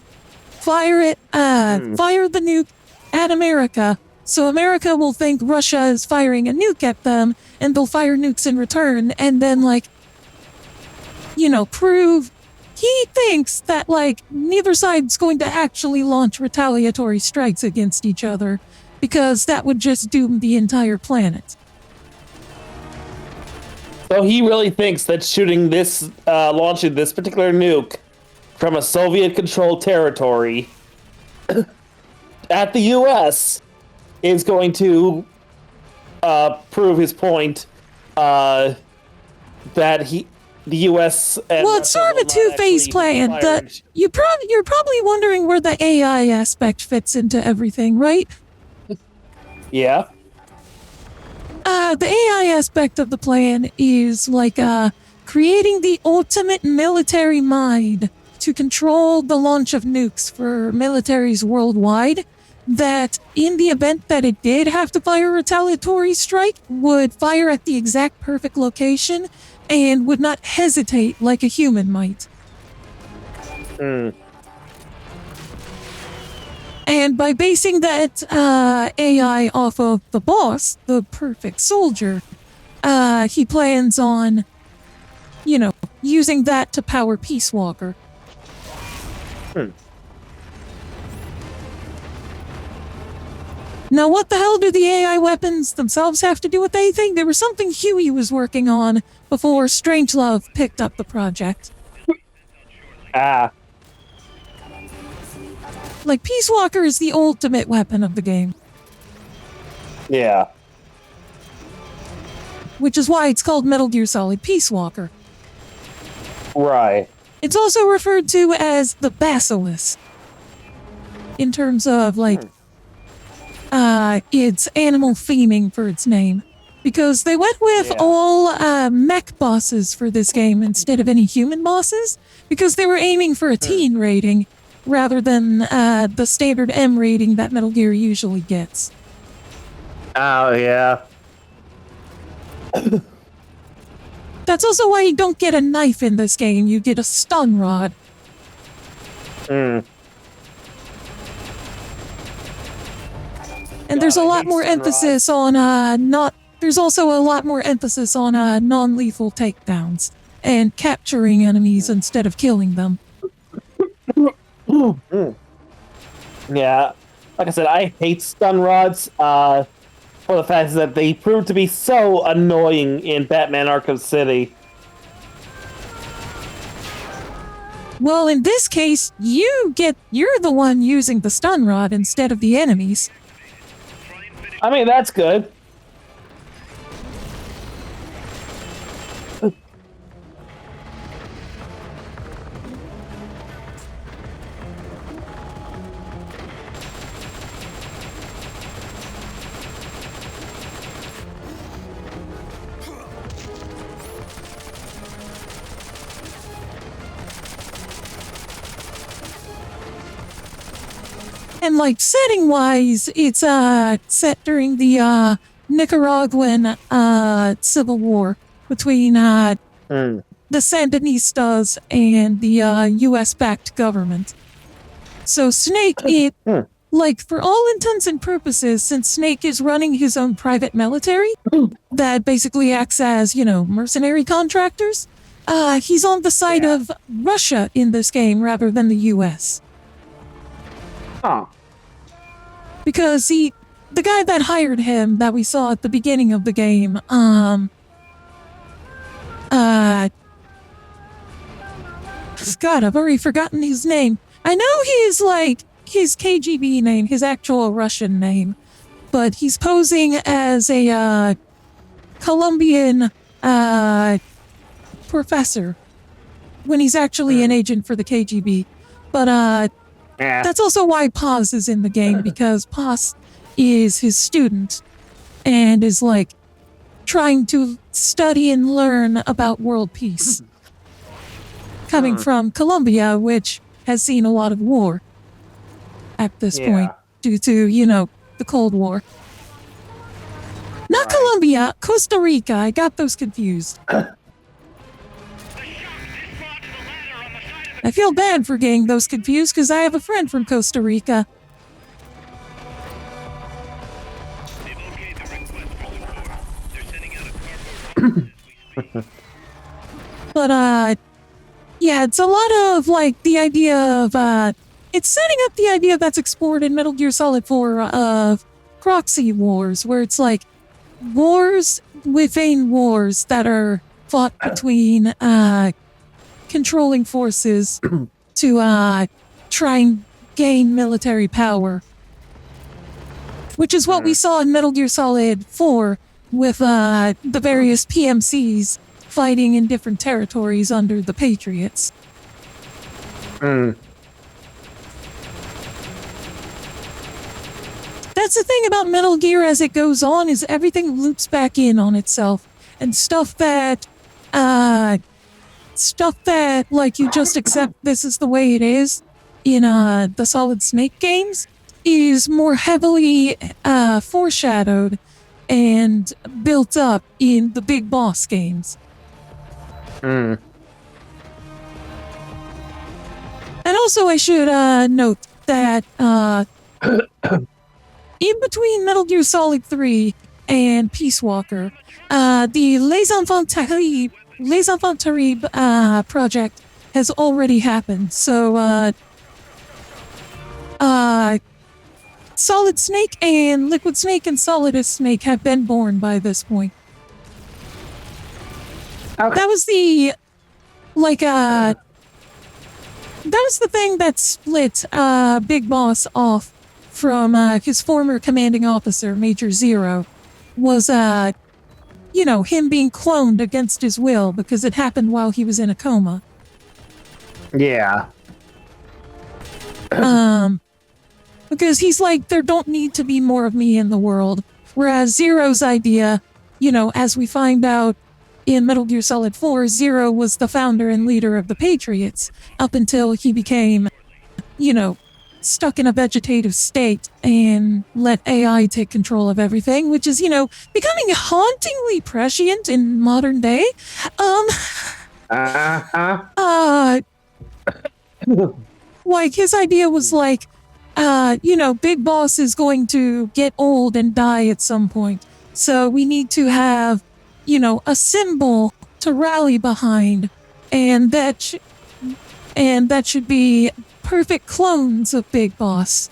Fire the nuke at America, so America will think Russia is firing a nuke at them, and they'll fire nukes in return, and then, like, you know, prove... He thinks that, like, neither side's going to actually launch retaliatory strikes against each other, because that would just doom the entire planet. So he really thinks that launching this particular nuke from a Soviet-controlled territory at the U.S. is going to prove his point that the U.S. and Well, it's sort of a two-phase plan. You're probably wondering where the AI aspect fits into everything, right? Yeah. The AI aspect of the plan is like creating the ultimate military mind to control the launch of nukes for militaries worldwide, that in the event that it did have to fire a retaliatory strike, would fire at the exact perfect location and would not hesitate like a human might. And by basing that AI off of the boss, the perfect soldier, he plans on, you know, using that to power Peace Walker. Now, what the hell do the AI weapons themselves have to do with anything? There was something Huey was working on before Strangelove picked up the project. Like, Peace Walker is the ultimate weapon of the game. Yeah. which is why it's called Metal Gear Solid Peace Walker. Right. It's also referred to as the Basilisk in terms of, like, its animal theming for its name. Because they went with all mech bosses for this game instead of any human bosses, because they were aiming for a teen rating rather than the standard M rating that Metal Gear usually gets. Oh, yeah. That's also why you don't get a knife in this game, you get a stun rod. Mm. And there's a lot more stun emphasis on there's also a lot more emphasis on non-lethal takedowns and capturing enemies instead of killing them. Yeah. Like I said, I hate stun rods for the fact that they prove to be so annoying in Batman Arkham City. Well, in this case, you're the one using the stun rod instead of the enemies. I mean, that's good. And, like, setting-wise, it's set during the Nicaraguan civil war between the Sandinistas and the U.S.-backed government. So Snake, like, for all intents and purposes, since Snake is running his own private military that basically acts as, mercenary contractors, he's on the side of Russia in this game rather than the U.S. Huh. Because the guy that hired him that we saw at the beginning of the game, God, I've already forgotten his name. I know his KGB name, his actual Russian name, but he's posing as a Colombian professor when he's actually an agent for the KGB. But that's also why Paz is in the game, because Paz is his student and is, like, trying to study and learn about world peace. Coming from Colombia, which has seen a lot of war at this point due to, the Cold War. Not Colombia, Costa Rica. I got those confused. I feel bad for getting those confused because I have a friend from Costa Rica. But, yeah, it's a lot of, like, the idea of, it's setting up the idea that's explored in Metal Gear Solid 4 of proxy wars, where it's, like, wars within wars that are fought between, controlling forces to, try and gain military power. Which is what we saw in Metal Gear Solid 4 with, the various PMCs fighting in different territories under the Patriots. That's the thing about Metal Gear as it goes on, is everything loops back in on itself. And stuff that, like, you just accept this is the way it is in, the Solid Snake games, is more heavily, foreshadowed and built up in the Big Boss games. And also I should, note that, in between Metal Gear Solid 3 and Peace Walker, the Les Enfants Terribles project has already happened. So, Solid Snake and Liquid Snake and Solidus Snake have been born by this point. Okay. That was the, like, that was the thing that split, Big Boss off from, his former commanding officer, Major Zero, was, him being cloned against his will because it happened while he was in a coma. Yeah. Because he's like, there don't need to be more of me in the world. Whereas Zero's idea, as we find out in Metal Gear Solid 4, Zero was the founder and leader of the Patriots up until he became, stuck in a vegetative state and let AI take control of everything, which is, becoming hauntingly prescient in modern day. Like, his idea was like, Big Boss is going to get old and die at some point. So we need to have, a symbol to rally behind. And that should be perfect clones of Big Boss.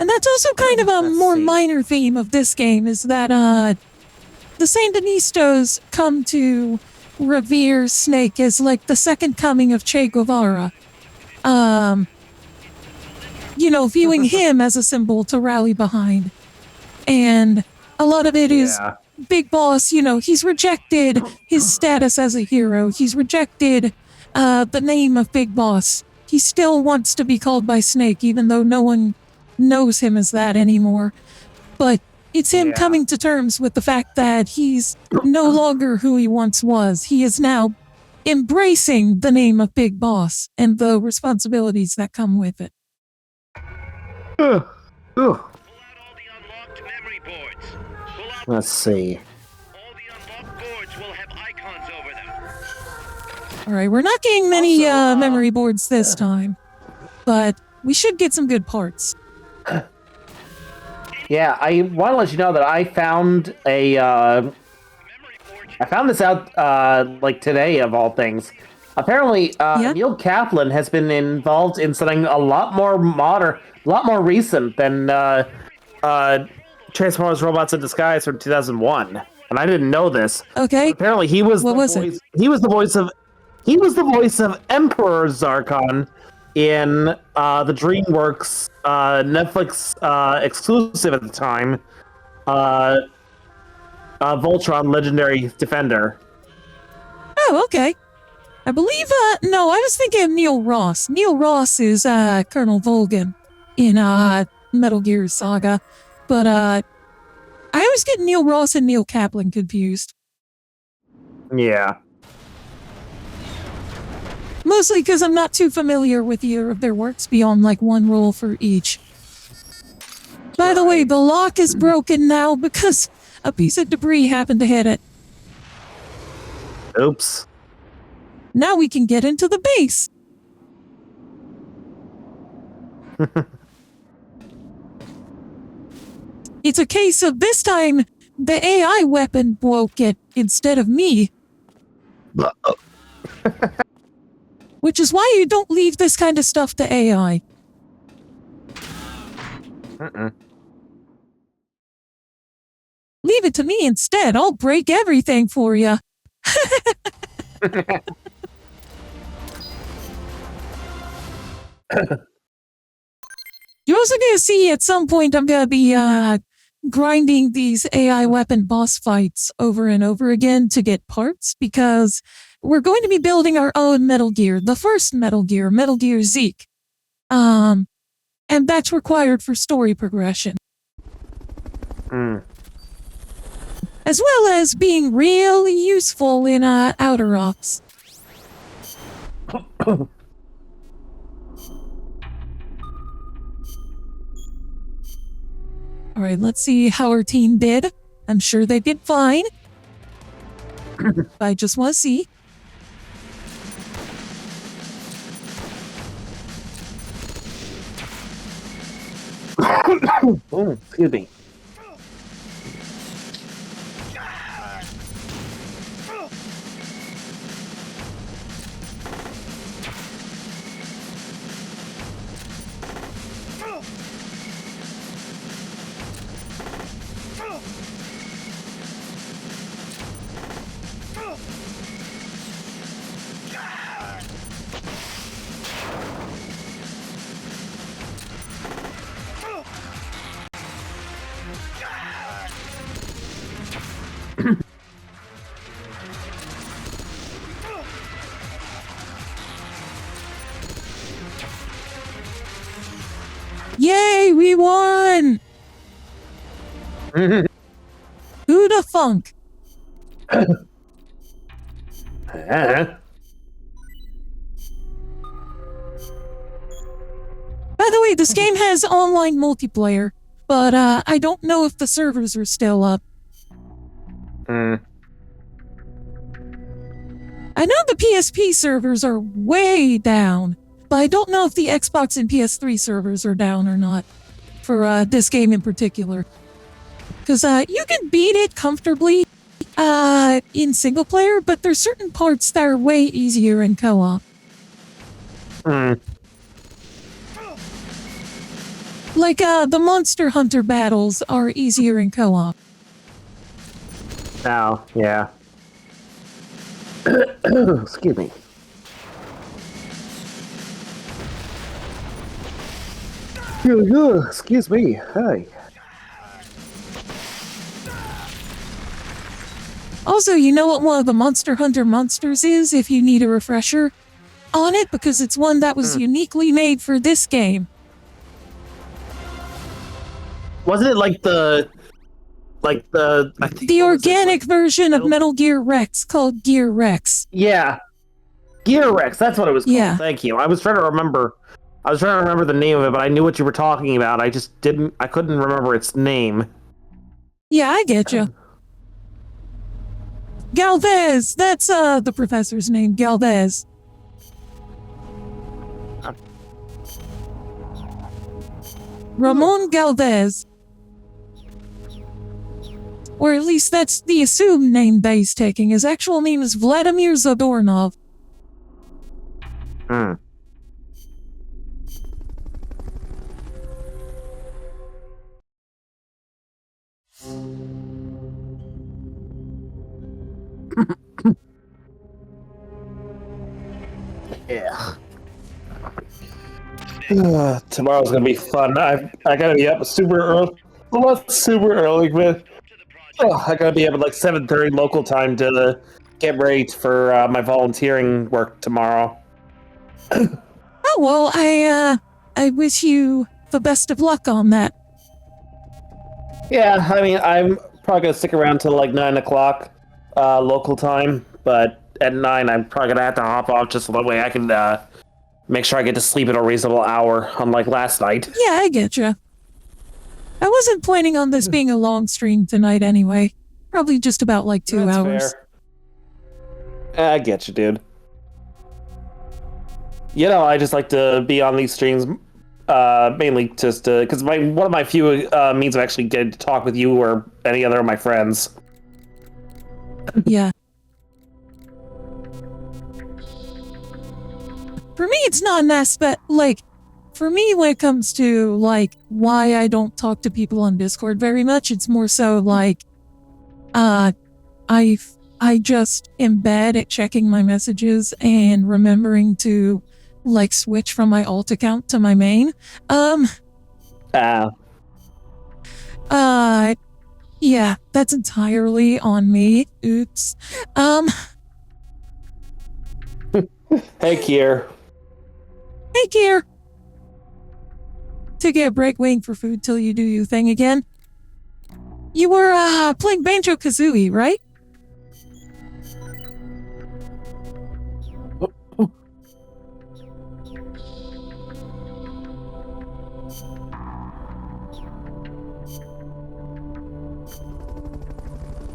And that's also kind of a more minor theme of this game, is that the Sandinistas come to revere Snake as like the second coming of Che Guevara. Viewing him as a symbol to rally behind. And a lot of it is Big Boss, he's rejected his status as a hero. He's rejected the name of Big Boss. He still wants to be called by Snake, even though no one knows him as that anymore. But it's him coming to terms with the fact that he's no longer who he once was. He is now embracing the name of Big Boss and the responsibilities that come with it. Let's see. All the unlocked boards will have icons over them. Alright, we're not getting many memory boards this time, but we should get some good parts. Yeah, I want to let you know that I found I found this out like today of all things. Apparently, Neil Kaplan has been involved in something a lot more modern, a lot more recent than Transformers: Robots in Disguise from 2001, and I didn't know this. Okay. Apparently, he was What the was voice. it? He was the voice of Emperor Zarkon in the DreamWorks Netflix exclusive at the time, Voltron Legendary Defender. Oh, okay. I believe, no, I was thinking of Neil Ross. Neil Ross is Colonel Volgan in Metal Gear Saga, but I always get Neil Ross and Neil Kaplan confused. Yeah. Mostly because I'm not too familiar with either of their works beyond like one role for each. By the way, the lock is broken now because a piece of debris happened to hit it. Oops. Now we can get into the base. It's a case of this time the AI weapon broke it instead of me. Which is why you don't leave this kind of stuff to AI. Leave it to me instead. I'll break everything for you. You're also going to see at some point I'm going to be grinding these AI weapon boss fights over and over again to get parts, because we're going to be building our own Metal Gear, the first Metal Gear, Metal Gear Zeke. And that's required for story progression. As well as being really useful in Outer Ops. Alright, let's see how our team did. I'm sure they did fine. I just want to see. Oh, excuse me. Who the funk? By the way, this game has online multiplayer, but I don't know if the servers are still up. I know the PSP servers are way down, but I don't know if the Xbox and PS3 servers are down or not for this game in particular. Because you can beat it comfortably in single player, but there's certain parts that are way easier in co-op. Like the Monster Hunter battles are easier in co-op. Oh, yeah. Excuse me. Excuse me. Hi. Also, you know what one of the Monster Hunter monsters is if you need a refresher on it? Because it's one that was uniquely made for this game. Wasn't it like the I think The what was it, organic version of Metal Gear Rex called Gear Rex. Yeah. Gear Rex, that's what it was called. Yeah. Thank you. I was trying to remember the name of it, but I knew what you were talking about. I couldn't remember its name. Yeah, I get you. Galvez! That's the professor's name, Galvez. Ramon Galvez. Or at least that's the assumed name that he's taking. His actual name is Vladimir Zadornov. Yeah. Tomorrow's gonna be fun. I gotta be up super early. Well, not super early, but I gotta be up at like 7:30 local time to get ready for my volunteering work tomorrow. Oh, well, I wish you the best of luck on that. Yeah, I mean, I'm probably gonna stick around till like 9 o'clock local time, but at 9 I'm probably gonna have to hop off just so that way I can make sure I get to sleep at a reasonable hour, unlike last night. Yeah, I get you. I wasn't planning on this being a long stream tonight anyway. Probably just about like 2 That's hours. fair. I get you, dude. You know, I just like to be on these streams mainly just because one of my few means of actually getting to talk with you or any other of my friends. Yeah. For me, it's not an aspect, like, for me, when it comes to, like, why I don't talk to people on Discord very much, it's more so, like, I just am bad at checking my messages and remembering to, like, switch from my alt account to my main. Yeah, that's entirely on me. Oops. Hey, Kier. Hey, Kier. Take a break waiting for food till you do your thing again. You were, playing Banjo-Kazooie, right?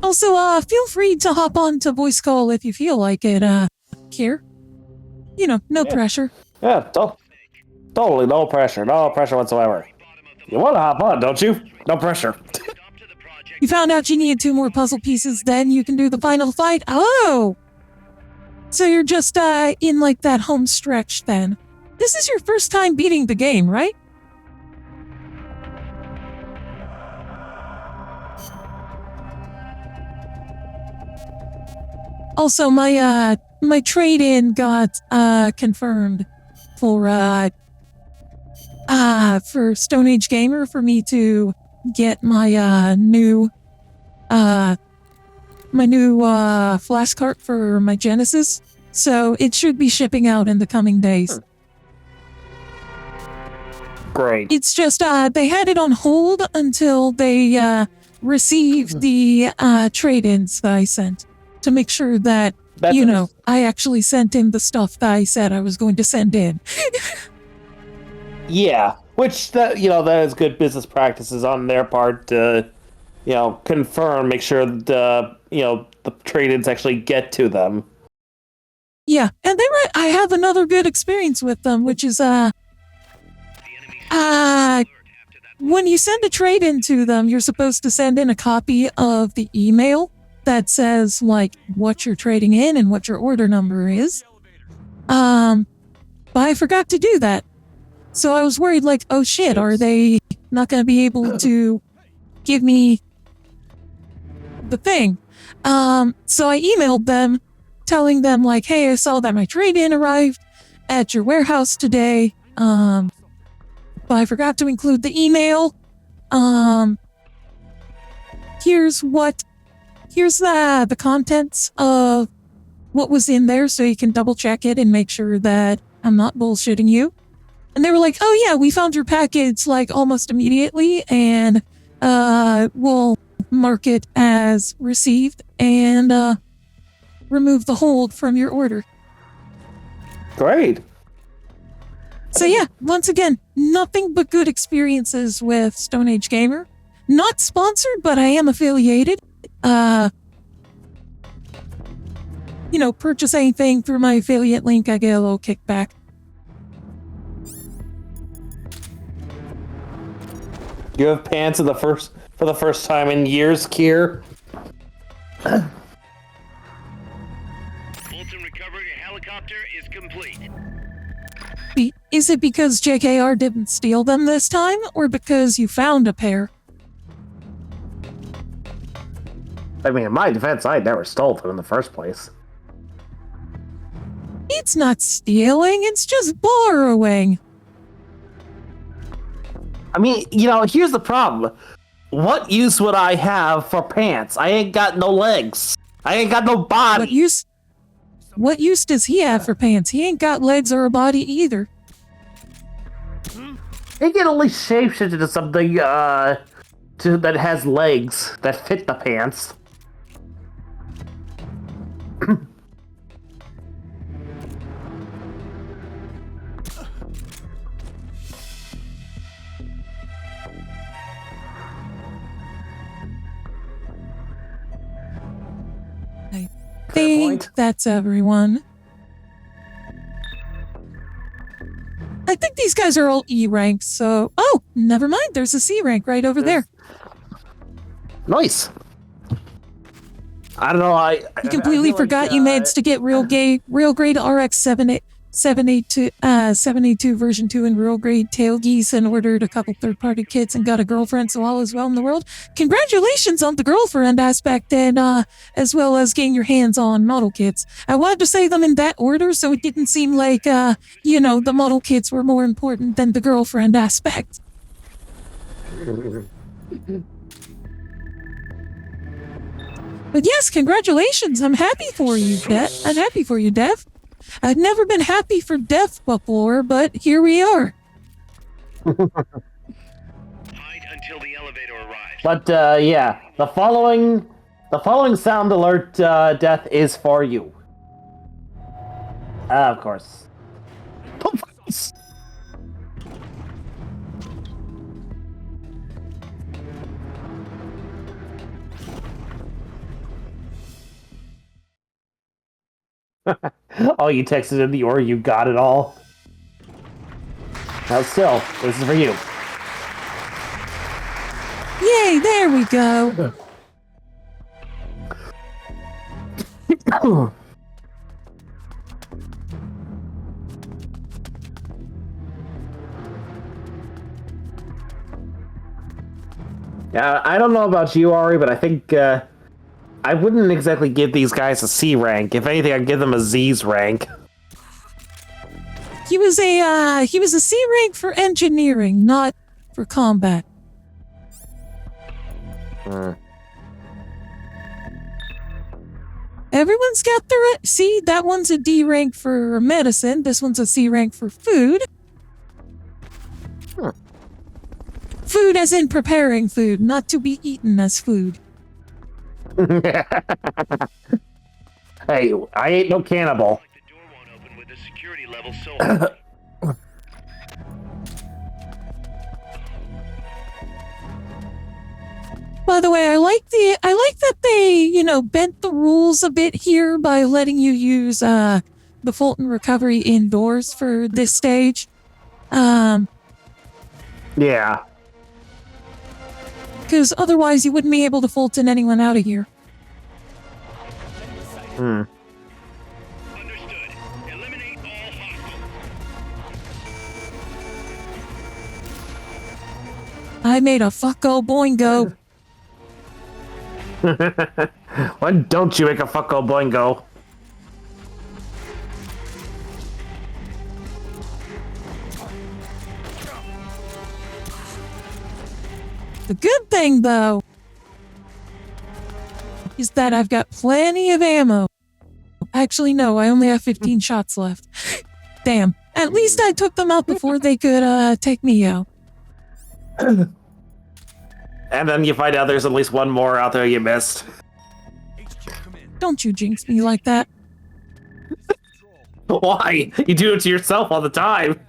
Also, feel free to hop on to voice call if you feel like it, Kier. You know, no pressure. Yeah, totally no pressure whatsoever. You want to hop on, don't you? No pressure. You found out you needed 2 more puzzle pieces, then you can do the final fight? Oh! So you're just, in, like, that home stretch, then. This is your first time beating the game, right? Also, my trade-in got, confirmed for Stone Age Gamer for me to get my, new flash cart for my Genesis. So it should be shipping out in the coming days. Great. It's just, they had it on hold until they, receive the trade-ins that I sent to make sure that, That's I actually sent in the stuff that I said I was going to send in. Yeah, which that is good business practices on their part to confirm, make sure that the trade-ins actually get to them. Yeah, and I have another good experience with them, which is when you send a trade-in to them, you're supposed to send in a copy of the email that says, like, what you're trading in and what your order number is. But I forgot to do that. So I was worried, like, oh shit, are they not going to be able to give me the thing? So I emailed them, telling them, like, hey, I saw that my trade-in arrived at your warehouse today. But I forgot to include the email. Here's the contents of what was in there so you can double check it and make sure that I'm not bullshitting you. And they were like, oh yeah, we found your package like almost immediately and we'll mark it as received and remove the hold from your order. Great. So yeah, once again, nothing but good experiences with Stone Age Gamer. Not sponsored, but I am affiliated. Purchase anything through my affiliate link, I get a little kickback. You have pants for the first time in years, Kier. Fulton recovery helicopter is complete. Is it because JKR didn't steal them this time, or because you found a pair? I mean, in my defense, I never stole them in the first place. It's not stealing, it's just borrowing. I mean, here's the problem. What use would I have for pants? I ain't got no legs. I ain't got no body. What use does he have for pants? He ain't got legs or a body either. He can only shapeshift into something that has legs that fit the pants. I think that's everyone. I think these guys are all E ranks, so... Oh, never mind, there's a C rank right over there. Nice. I don't know, You completely forgot you managed to get real grade RX 782 version 2 and real grade tail geese and ordered a couple third-party kits and got a girlfriend, so all is well in the world. Congratulations on the girlfriend aspect and as well as getting your hands on model kits. I wanted to say them in that order so it didn't seem like, the model kits were more important than the girlfriend aspect. But yes, congratulations. I'm happy for you, Dev. I've never been happy for Dev before, but here we are. Hide until the elevator arrives. But yeah, the following sound alert, Death, is for you. Of course. Oh, you texted in the or you got it all. Now still, this is for you. Yay, there we go. Yeah, I don't know about you, Ari, but I think I wouldn't exactly give these guys a C rank. If anything, I'd give them a Z's rank. He was a C rank for engineering, not for combat. Everyone's got their... See, that one's a D rank for medicine. This one's a C rank for food. Food as in preparing food, not to be eaten as food. Hey, I ain't no cannibal. Like the door won't open with the security level so high. By the way, I like that they, bent the rules a bit here by letting you use the Fulton recovery indoors for this stage. Yeah. Because otherwise you wouldn't be able to Fulton anyone out of here. Understood. Eliminate all hostiles. I made a fucko boingo. Why don't you make a fucko boingo? The good thing, though, is that I've got plenty of ammo. Actually, no, I only have 15 shots left. Damn. At least I took them out before they could take me out. And then you find out there's at least one more out there you missed. Don't you jinx me like that. Why? You do it to yourself all the time.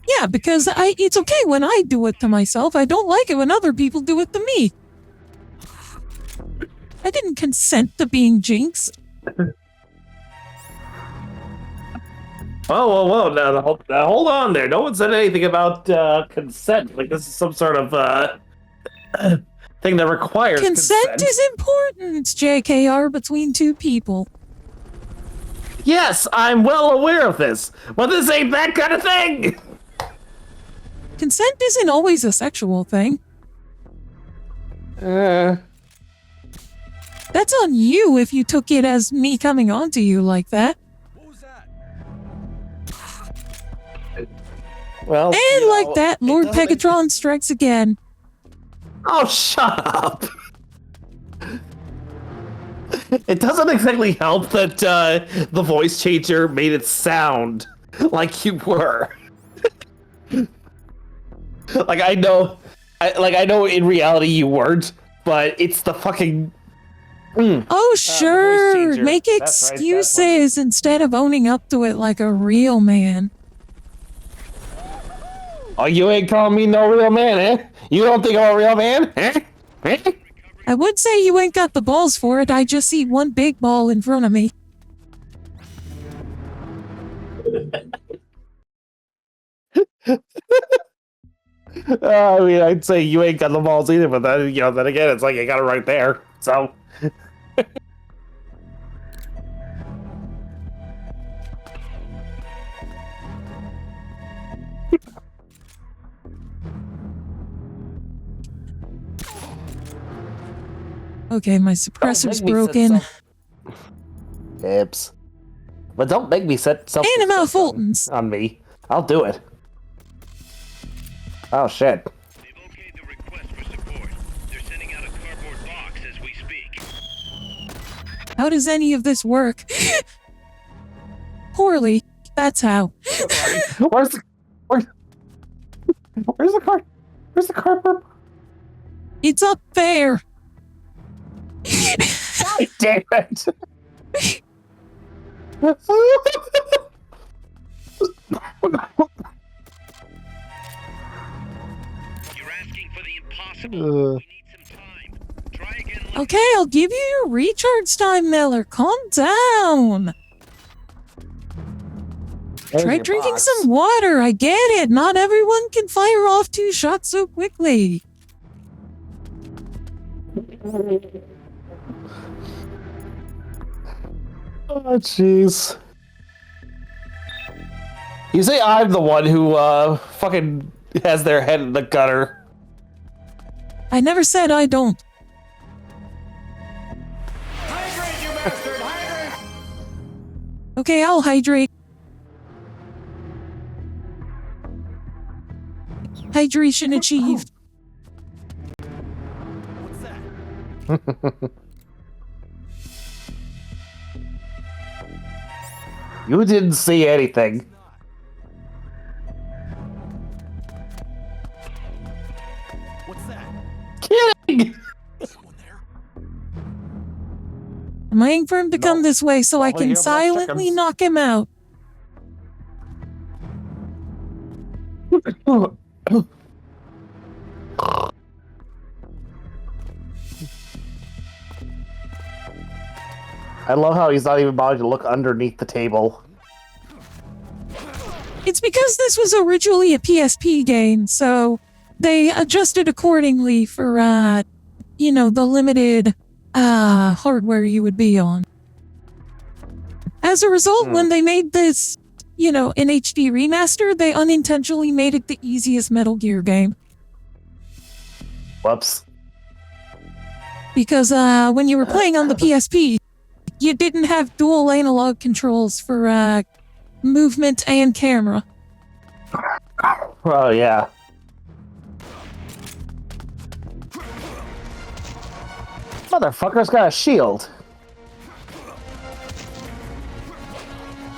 Yeah, because it's okay when I do it to myself. I don't like it when other people do it to me. I didn't consent to being jinxed. Whoa. Now, hold on there. No one said anything about consent. Like, this is some sort of thing that requires Consent is important, JKR, between two people. Yes, I'm well aware of this, but this ain't that kind of thing. Consent isn't always a sexual thing. That's on you if you took it as me coming onto you like that. What was that? Well, And like that, Lord Pegatron strikes again. Oh, shut up. It doesn't exactly help that the voice changer made it sound like you were. I know in reality you weren't, but it's the fucking... Oh, sure. changer. Make That's right, excuses instead of owning up to it like a real man. Oh, you ain't calling me no real man, eh? You don't think I'm a real man, eh? Eh? I would say you ain't got the balls for it. I just see one big ball in front of me. I mean, I'd say you ain't got the balls either, but then, then again, it's like you got it right there, so... Okay, my suppressor's broken. Hips. But don't make me set self Animal Fultons. on me. I'll do it. Oh shit. They've okayed the request for support. They're sending out a cardboard box as we speak. How does any of this work? Poorly. That's how. Where's the card? Where's the cardboard? It's up there. God damn it! You're asking for the impossible. We need some time. Try again later. Okay, I'll give you your recharge time, Miller. Calm down. Try drinking some water. I get it. Not everyone can fire off 2 shots so quickly. Oh, jeez. You say I'm the one who, fucking has their head in the gutter. I never said I don't. Hydrate, you bastard! Hydrate! Okay, I'll hydrate. Hydration achieved. What's that? You didn't see anything. I'm waiting for him to come this way so I Well, can you have silently chickens. knock him out. I love how he's not even bothered to look underneath the table. It's because this was originally a PSP game, so they adjusted accordingly for, the limited, hardware you would be on. As a result, when they made this, an HD remaster, they unintentionally made it the easiest Metal Gear game. Whoops. Because, when you were playing on the PSP, you didn't have dual analog controls for, movement and camera. Oh, yeah. Motherfucker's got a shield.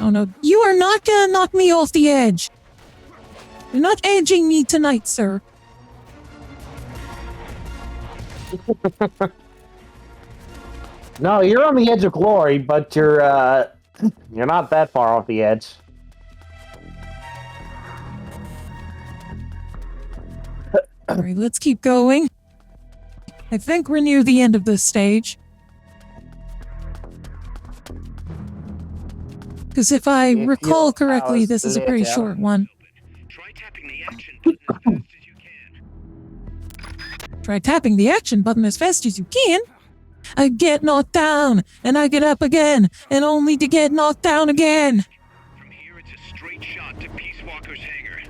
Oh no, you are not gonna knock me off the edge. You're not edging me tonight, sir. No, you're on the edge of glory, but you're not that far off the edge. Alright, let's keep going. I think we're near the end of this stage. Because if I If recall your correctly, house this is a pretty lit up. short one. Try tapping the action button as fast as you can. Try tapping the action button as fast as you can. I get knocked down, and I get up again, and only to get knocked down again. From here, it's a straight shot to Peace Walker's hangar.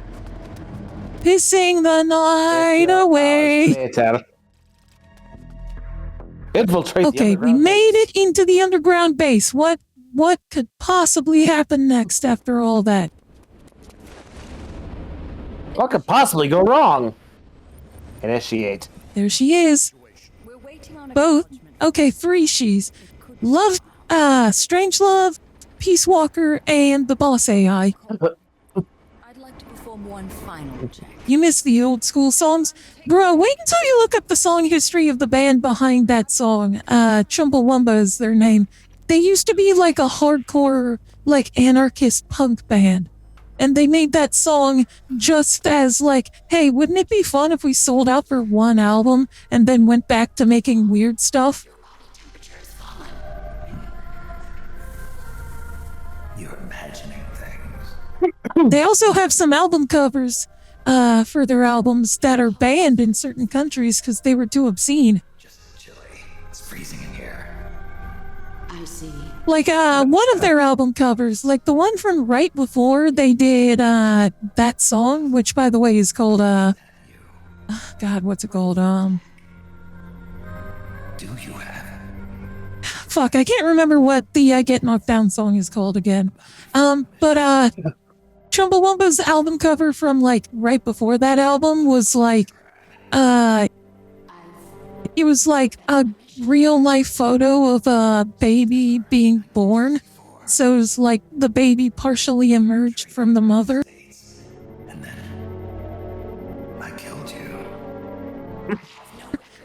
Pissing the night away. Infiltrate the Okay, we underground made base. it into the underground base. What could possibly happen next after all that? What could possibly go wrong? Initiate. There she is. We're waiting on Both. acknowledgement. Okay, 3 she's. Love, Strange Love, Peace Walker, and the boss AI. I'd like to perform one final check. You miss the old school songs? Bro, wait until you look up the song history of the band behind that song. Chumbawamba is their name. They used to be like a hardcore, anarchist punk band. And they made that song just as hey, wouldn't it be fun if we sold out for one album and then went back to making weird stuff? You're imagining things. They also have some album covers for their albums that are banned in certain countries because they were too obscene. Just chilly. It's freezing in here. I see. One of their album covers, the one from right before they did that song, which by the way is called God, what's it called? Do you have? Fuck, I can't remember what the I Get Knocked Down song is called again. But Chumbawamba's album cover from right before that album was it was a real life photo of a baby being born. So it was the baby partially emerged from the mother. And then I killed you.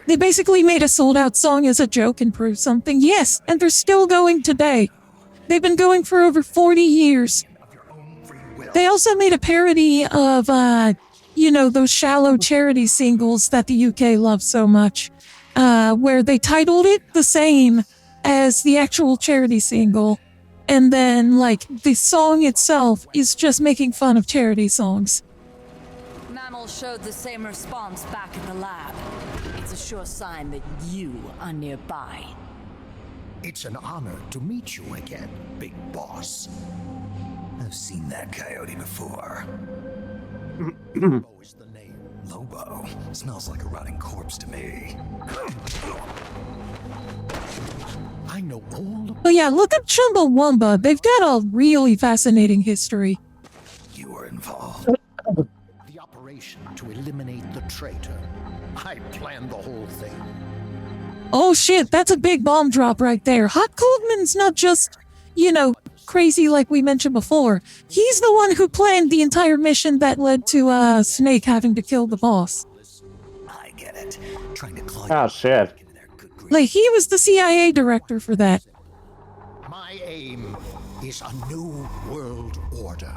They basically made a sold out song as a joke and proved something. Yes, and they're still going today. They've been going for over 40 years. They also made a parody of, those shallow charity singles that the UK loves so much, where they titled it the same as the actual charity single. And then, the song itself is just making fun of charity songs. Mammals showed the same response back at the lab. It's a sure sign that you are nearby. It's an honor to meet you again, Big Boss. I've seen that coyote before. Lobo is the name. Lobo. Smells like a rotting corpse to me. I know all about But yeah, look up Chumbawamba. They've got a really fascinating history. you were involved. The operation to eliminate the traitor. I planned the whole thing. Oh shit, that's a big bomb drop right there. Hot Coldman's not just, crazy like we mentioned before. He's the one who planned the entire mission that led to Snake having to kill the boss. I get it. Trying to claw Oh, shit. you in there, good grief. He was the CIA director for that. My aim is a new world order.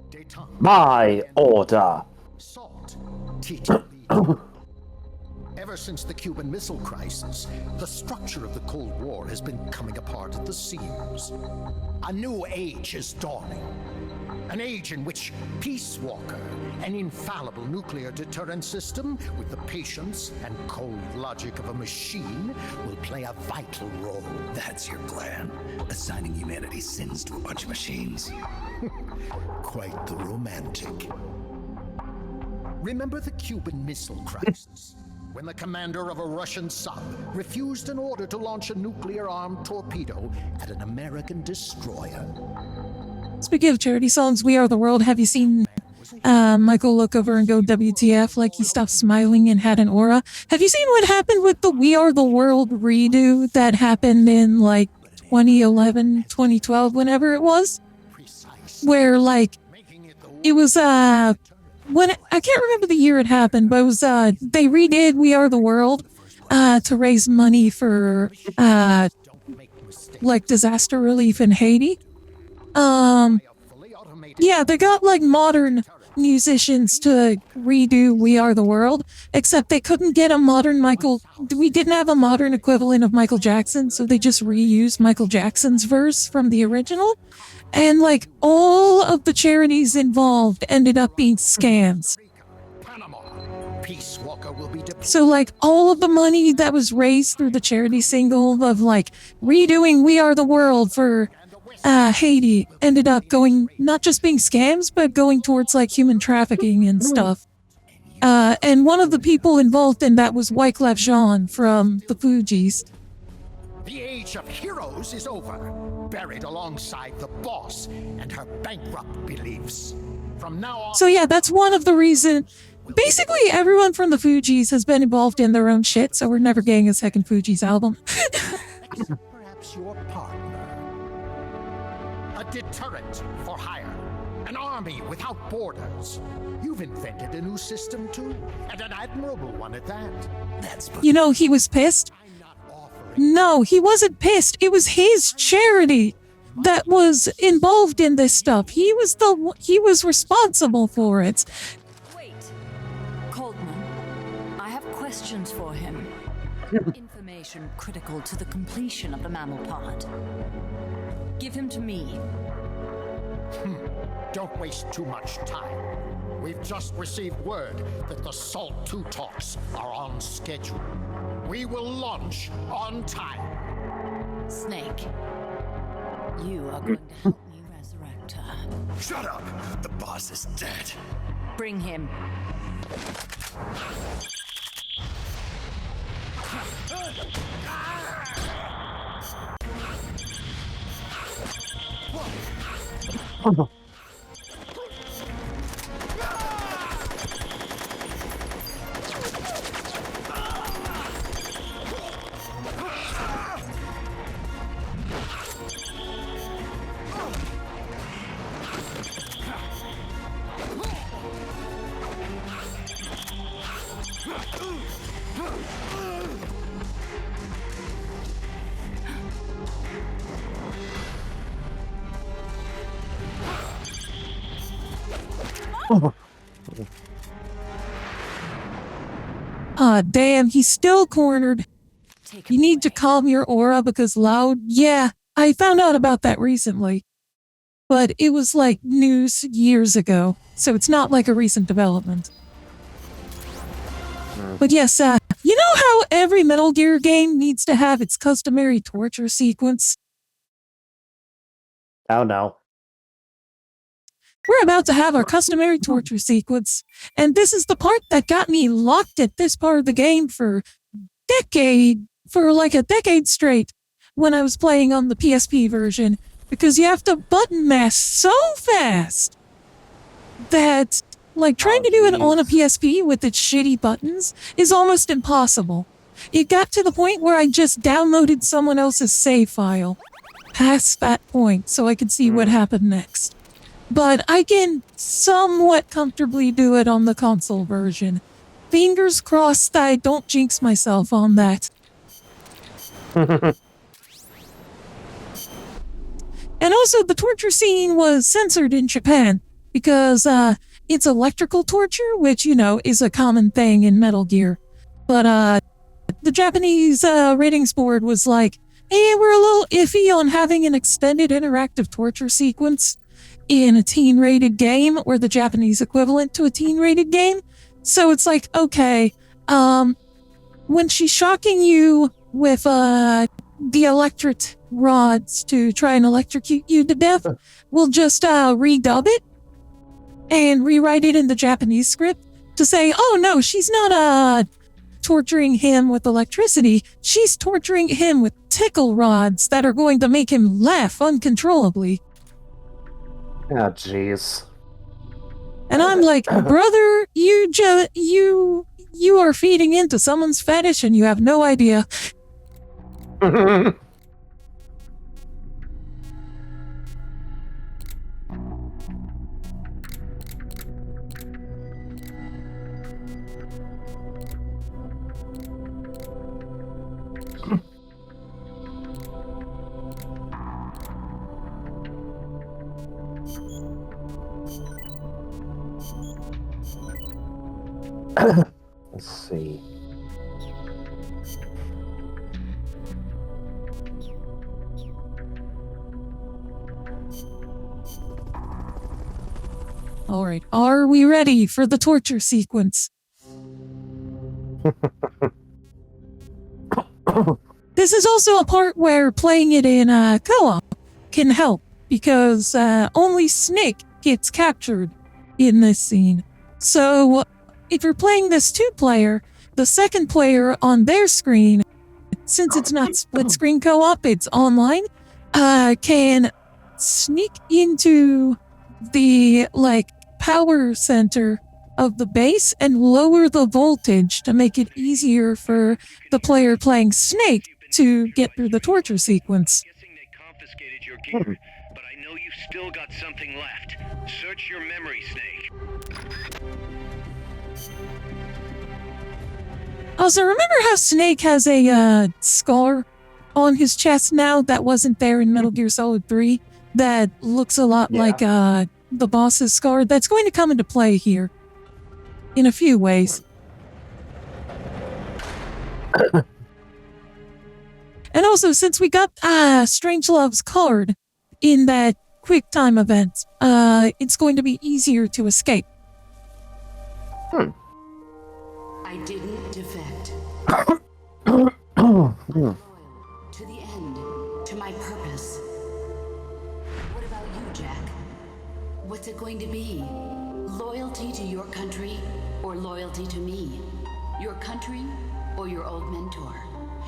Detente, My order. Salt, TTB. Ever since the Cuban Missile Crisis, the structure of the Cold War has been coming apart at the seams. A new age is dawning. An age in which Peace Walker, an infallible nuclear deterrent system with the patience and cold logic of a machine, will play a vital role. That's your plan. Assigning humanity's sins to a bunch of machines. Quite the romantic. Remember the Cuban Missile Crisis? When the commander of a Russian sub refused an order to launch a nuclear-armed torpedo at an American destroyer. Speaking of charity songs, We Are the World, have you seen Michael look over and go WTF like he stopped smiling and had an aura? Have you seen what happened with the We Are the World redo that happened in like 2011, 2012, whenever it was? Where like it was when I can't remember the year it happened, but it was they redid We Are the World to raise money for like disaster relief in Haiti. Yeah, they got like modern musicians to redo We Are the World, except they couldn't get a modern we didn't have a modern equivalent of Michael Jackson, so they just reused Michael Jackson's verse from the original. And like all of the charities involved ended up being scams. So like all of the money that was raised through the charity single of like redoing We Are the World for Haiti ended up going, not just being scams, but going towards like human trafficking and stuff. And one of the people involved in that was Wyclef Jean from the Fugees. The age of heroes is over, buried alongside the boss and her bankrupt beliefs. From now on... So yeah, that's one of the reasons. Basically, everyone from the Fugees has been involved in their own shit, so we're never getting a second Fugees album. Perhaps your partner. A deterrent for hire. An army without borders. You've invented a new system too, and an admirable one at that. That's You know, he was pissed. No, he wasn't pissed. It was his charity that was involved in this stuff. He was responsible for it. Wait. Coldman, I have questions for him. Information critical to the completion of the mammal pod. Give him to me. Don't waste too much time. We've just received word that the Salt 2 talks are on schedule. We will launch on time. Snake, you are going to help me resurrect her. Shut up! The boss is dead. Bring him. Damn, he's still cornered. You need to calm your aura because loud. Yeah, I found out about that recently. But it was like news years ago, so it's not like a recent development. But yes, you know how every Metal Gear game needs to have its customary torture sequence? Oh no. We're about to have our customary torture sequence, and this is the part that got me locked at this part of the game for like a decade straight when I was playing on the PSP version, because you have to button mash so fast that like trying to do it on a PSP with its shitty buttons is almost impossible. It got to the point where I just downloaded someone else's save file past that point so I could see what happened next. But I can somewhat comfortably do it on the console version. Fingers crossed that I don't jinx myself on that. And also, the torture scene was censored in Japan because it's electrical torture, which, you know, is a common thing in Metal Gear. But the Japanese ratings board was like, hey, we're a little iffy on having an extended interactive torture sequence in a teen-rated game, or the Japanese equivalent to a teen-rated game. So it's like, okay, when she's shocking you with the electric rods to try and electrocute you to death, we'll just redub it and rewrite it in the Japanese script to say, oh no, she's not torturing him with electricity, she's torturing him with tickle rods that are going to make him laugh uncontrollably. Oh, jeez. And I'm like, brother, you are feeding into someone's fetish and you have no idea. Let's see. All right, are we ready for the torture sequence? This is also a part where playing it in co-op can help, because only Snake gets captured in this scene. So if you're playing this 2-player, the second player on their screen, since it's not split screen co-op, it's online, can sneak into the power center of the base and lower the voltage to make it easier for the player playing Snake to get through the torture sequence. Guessing they confiscated your gear, but I know you've still got something left. Search your memory, Snake. Also, remember how Snake has a scar on his chest now that wasn't there in Metal Gear Solid 3? That looks a lot like the boss's scar? That's going to come into play here in a few ways. And also, since we got Strangelove's card in that quick time event, it's going to be easier to escape. I didn't defect. I'm loyal to the end, to my purpose. What about you, Jack? What's it going to be? Loyalty to your country or loyalty to me? Your country or your old mentor?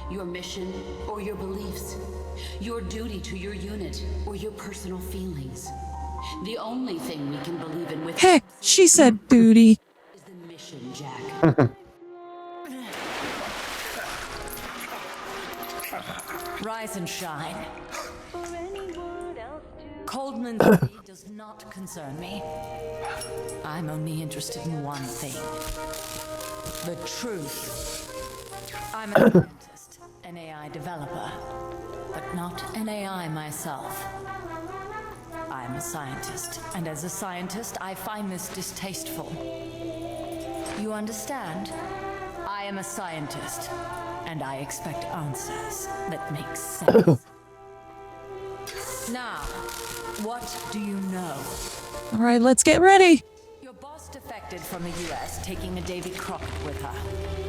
Your mission or your beliefs? Your duty to your unit or your personal feelings? The only thing we can believe in with Heck, she said duty. is the mission, Jack. Rise and shine. Coldman's fate does not concern me. I'm only interested in one thing. The truth. I'm a scientist, an AI developer, but not an AI myself. I'm a scientist, and as a scientist, I find this distasteful. You understand? I am a scientist, and I expect answers that make sense. Now, what do you know? All right, let's get ready. Your boss defected from the US, taking a Davy Crockett with her,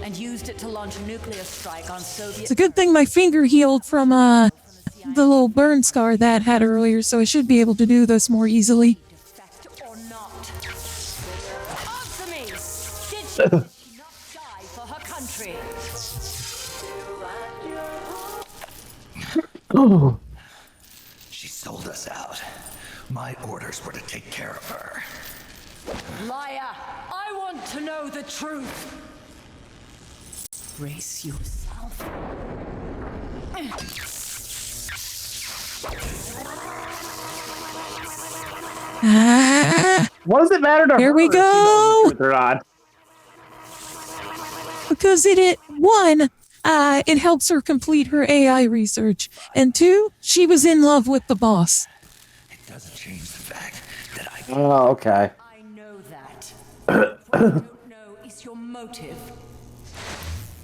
and used it to launch a nuclear strike on Soviet... It's a good thing my finger healed from the little burn scar that had earlier, so I should be able to do this more easily. Defect or not? Answer me! Did she not die for her country? She sold us out. My orders were to take care of her. Liar! I want to know the truth! Brace yourself. What does it matter to her? Here we if she knows go. the truth or not? Because one, it helps her complete her AI research, and 2, she was in love with the boss. doesn't change the fact that I Oh, okay. I know that. What I don't know is your motive.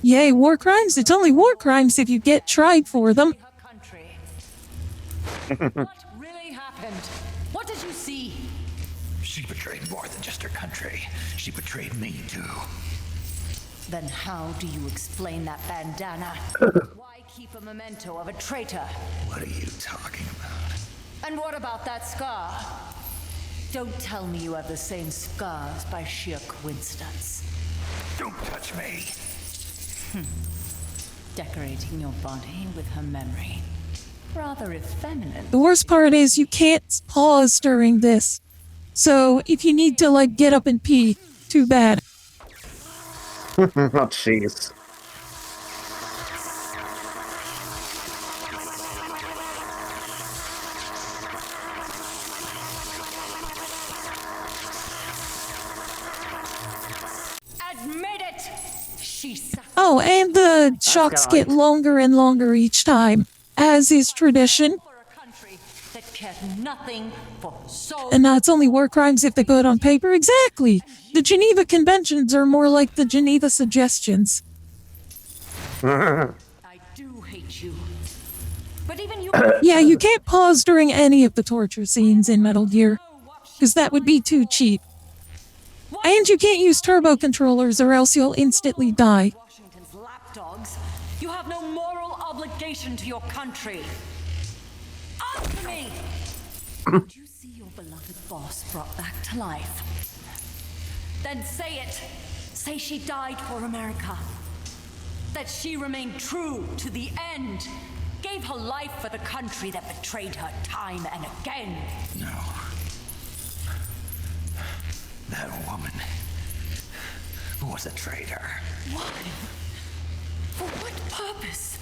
Yay, war crimes? It's only war crimes if you get tried for them. Her country. What really happened? What did you see? She betrayed more than just her country. She betrayed me too. Then how do you explain that bandana? Why keep a memento of a traitor? What are you talking about? And what about that scar? Don't tell me you have the same scars by sheer coincidence. Don't touch me. Decorating your body with her memory. Rather effeminate. The worst part is you can't pause during this. So if you need to, like, get up and pee, too bad. Oh, jeez. Admit it! She Oh, and the shocks get longer and longer each time, as is tradition. for a country that cared nothing for so And now it's only war crimes if they put it on paper. Exactly. The Geneva Conventions are more like the Geneva Suggestions. I do hate you. But even you Yeah, you can't pause during any of the torture scenes in Metal Gear, because that would be too cheap. And you can't use turbo controllers or else you'll instantly die. Washington's lapdogs. You have no moral obligation to your country. Answer me! Did you see your beloved boss brought back to life? Then say it. Say she died for America. That she remained true to the end. Gave her life for the country that betrayed her time and again. No. That woman was a traitor. Why? For what purpose?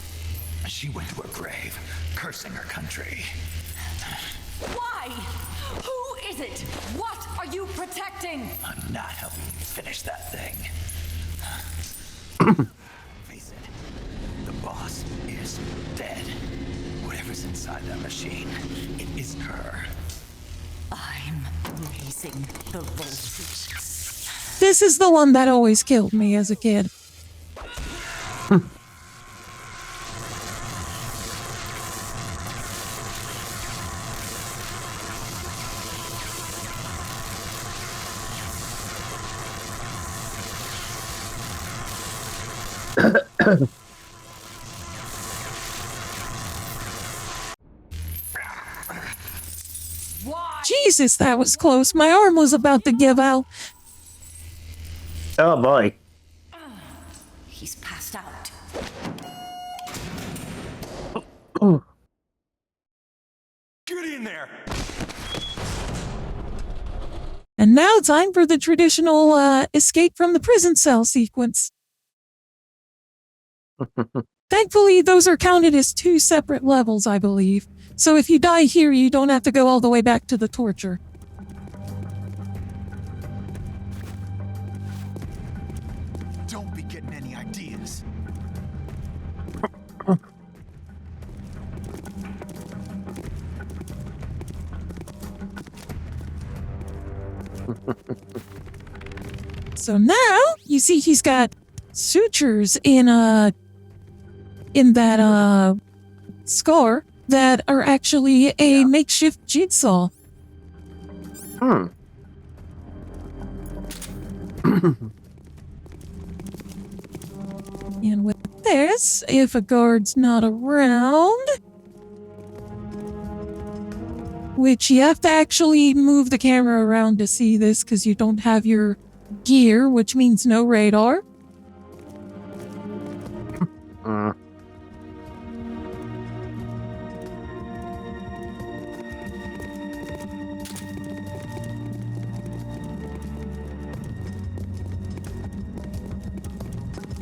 She went to her grave, cursing her country. Why? Who is it? What are you protecting? I'm not helping you finish that thing. Face it, the boss is dead. Whatever's inside that machine, it isn't her. I'm raising the voltage. This is the one that always killed me as a kid. Why? Jesus, that was close. My arm was about to give out. Oh boy. He's passed out. Get in there! And now time for the traditional escape from the prison cell sequence. Thankfully, those are counted as 2 separate levels, I believe. So if you die here, you don't have to go all the way back to the torture. Don't be getting any ideas. So now, you see he's got sutures in that scar that are actually a makeshift jigsaw. Hmm. And with this, if a guard's not around, which you have to actually move the camera around to see this because you don't have your gear, which means no radar.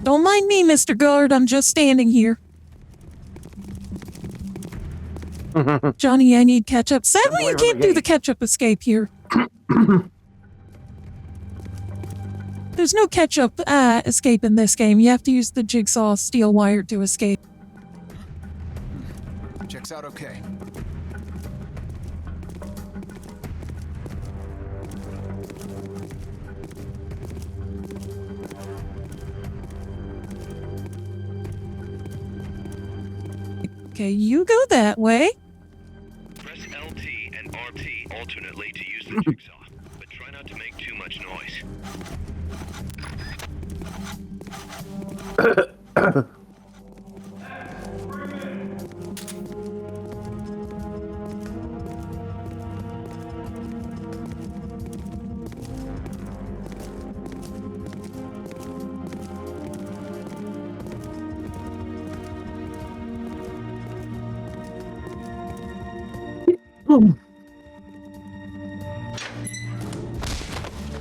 Don't mind me, Mr. Guard, I'm just standing here. Johnny, I need ketchup. Sadly, you can't do the ketchup escape here. There's no ketchup escape in this game. You have to use the jigsaw steel wire to escape. Checks out okay. Okay, you go that way. Press LT and RT alternately to use the jigsaw, but try not to make too much noise.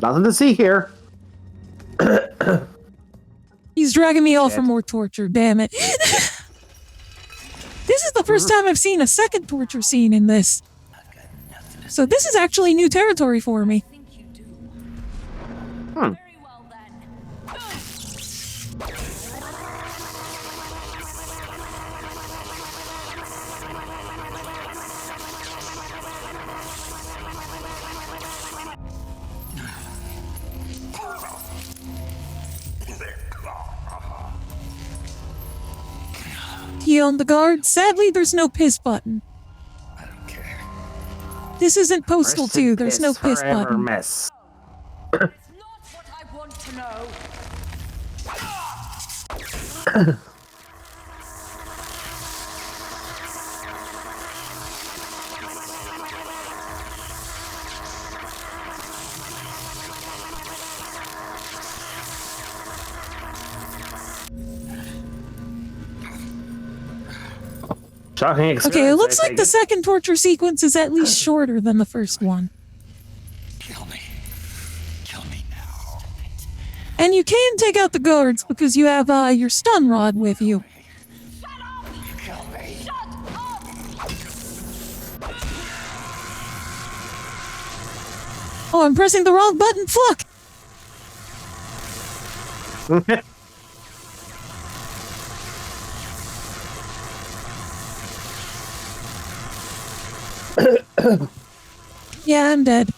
Nothing to see here. He's dragging me off for more torture, damn it. This is the first time I've seen a second torture scene in this. So this is actually new territory for me. Hmm. He on the guard. Sadly, there's no piss button. I don't care. This isn't Postal 2. There's no piss forever, button. Miss. It's not what I want to know. Shocking experience. Okay, it looks I like take the it. second torture sequence is at least shorter than the first one. Kill me. Kill me now. And you can take out the guards because you have your stun rod with you. Kill me. Oh, I'm pressing the wrong button. Fuck! Yeah, I'm dead.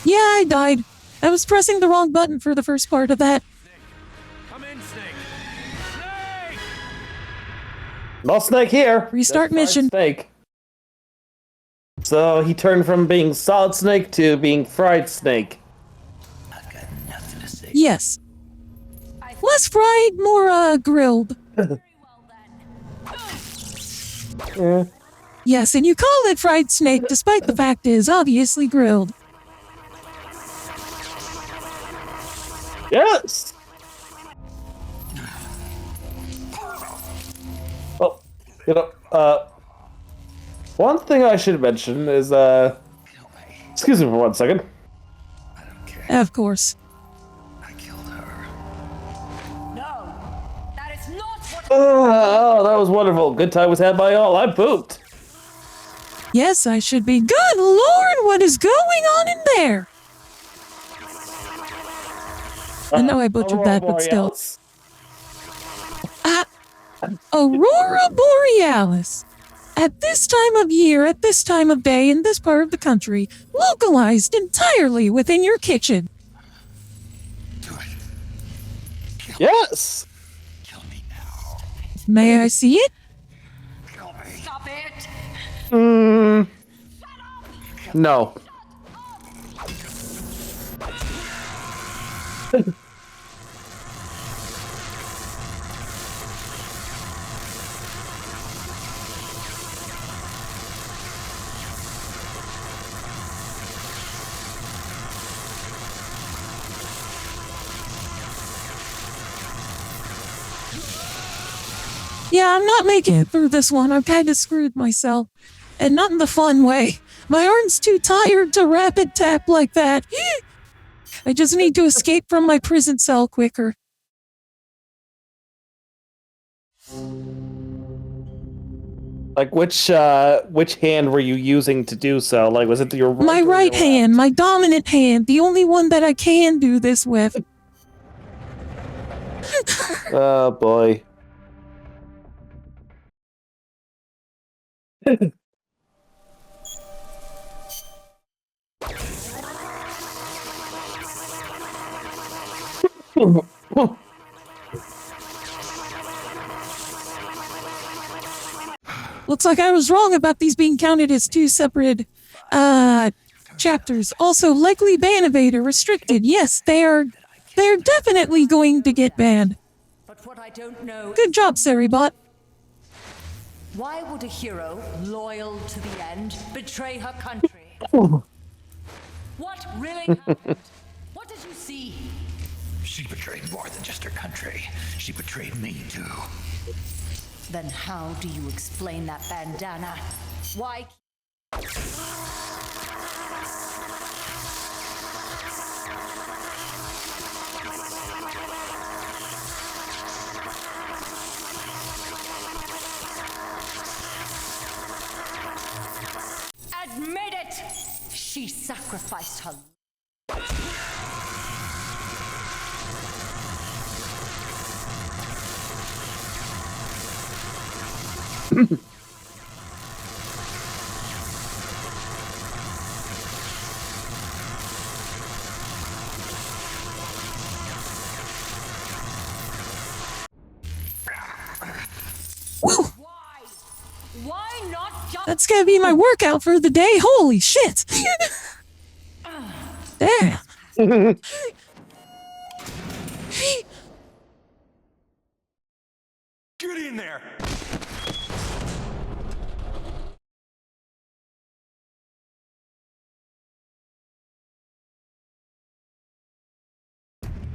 Yeah, I died. I was pressing the wrong button for the first part of that. Come in, Snake. Snake! No snake here. Restart Just fried mission. Snake. So he turned from being solid snake to being fried snake. I've got nothing to say. Yes. Less fried, more, grilled. Yeah. Yes, and you call it fried snake despite the fact it is obviously grilled. Yes. Oh, one thing I should mention is, excuse me for 1 second. I don't care. Of course. I killed her. No, that is not what Oh, that was wonderful. Good time was had by all. I pooped. Yes, I should be. Good Lord, what is going on in there? I know I butchered that, but still. Aurora Borealis. At this time of year, at this time of day, in this part of the country, localized entirely within your kitchen. Do it. Yes. Kill me now. May I see it? Kill me. stop it. No. Yeah, I'm not making it through this one. I've kind of screwed myself. And not in the fun way. My arm's too tired to rapid tap like that. I just need to escape from my prison cell quicker. Like which hand were you using to do so? Like was it your right My or right your hand, left? my dominant hand, the only one that I can do this with. Oh boy. Looks like I was wrong about these being counted as two separate, chapters. Also, likely ban evader restricted. Yes, they're definitely going to get banned. But what I don't know. Good job, Seribot. Why would a hero, loyal to the end, betray her country? What really happened? What did you see? She betrayed more than just her country. She betrayed me, too. Then how do you explain that bandana? Why? Admit it! She sacrificed her. Why not just... That's gonna be my workout for the day. Holy shit! Damn. Get in there!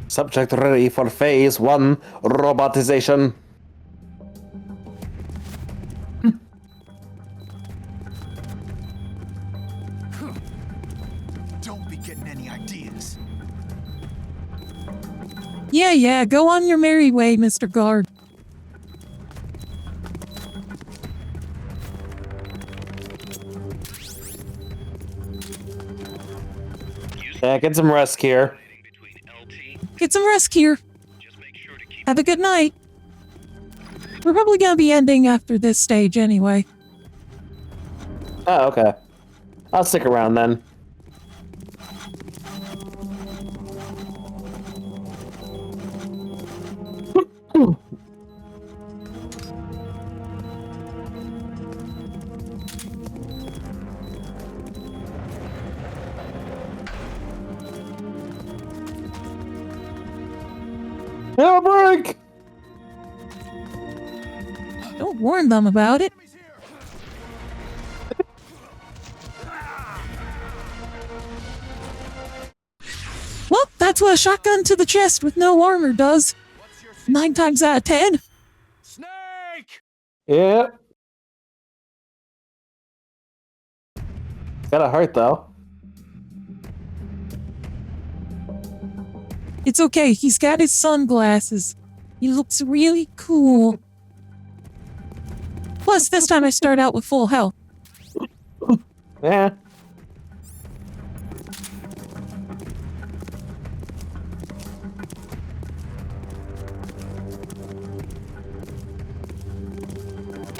Subject ready for phase 1 robotization. Don't be getting any ideas. Yeah, go on your merry way, Mr. Guard. Yeah, get some rest here. Get some rest here. Have a good night. We're probably gonna be ending after this stage anyway. Oh, okay. I'll stick around then. No break! Don't warn them about it. Well, that's what a shotgun to the chest with no armor does. 9 times out of 10. Snake! Yeah. Gotta hurt though. It's okay, he's got his sunglasses. He looks really cool. Plus, this time I start out with full health. Yeah.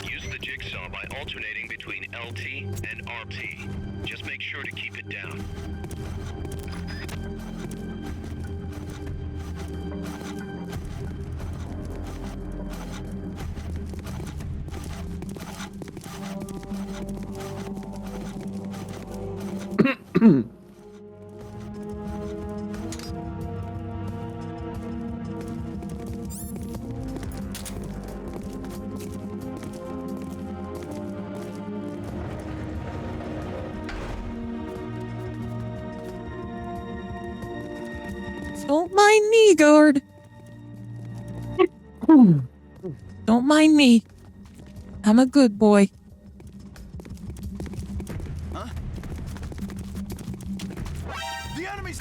Use the jigsaw by alternating between LT and RT. Just make sure to keep it down. Don't mind me, Guard. Don't mind me. I'm a good boy. Huh? The enemy's...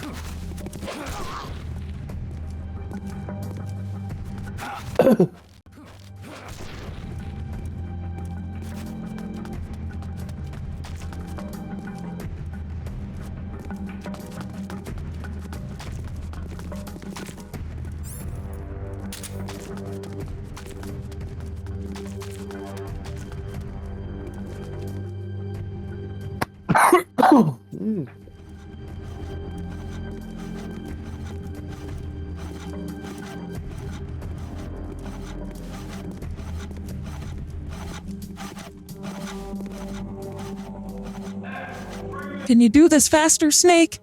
Can you do this faster, Snake?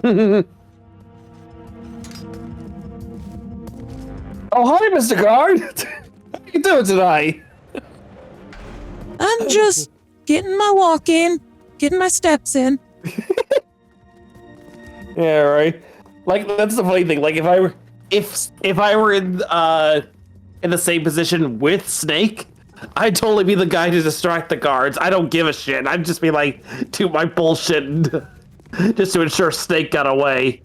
Oh, hi, Mr. Guard. How you doing tonight? I'm just getting my walk in, getting my steps in. Yeah, right. Like, that's the funny thing. Like, if I were in the same position with Snake, I'd totally be the guy to distract the guards. I don't give a shit. I'd just be like, do my bullshit and just to ensure Snake got away.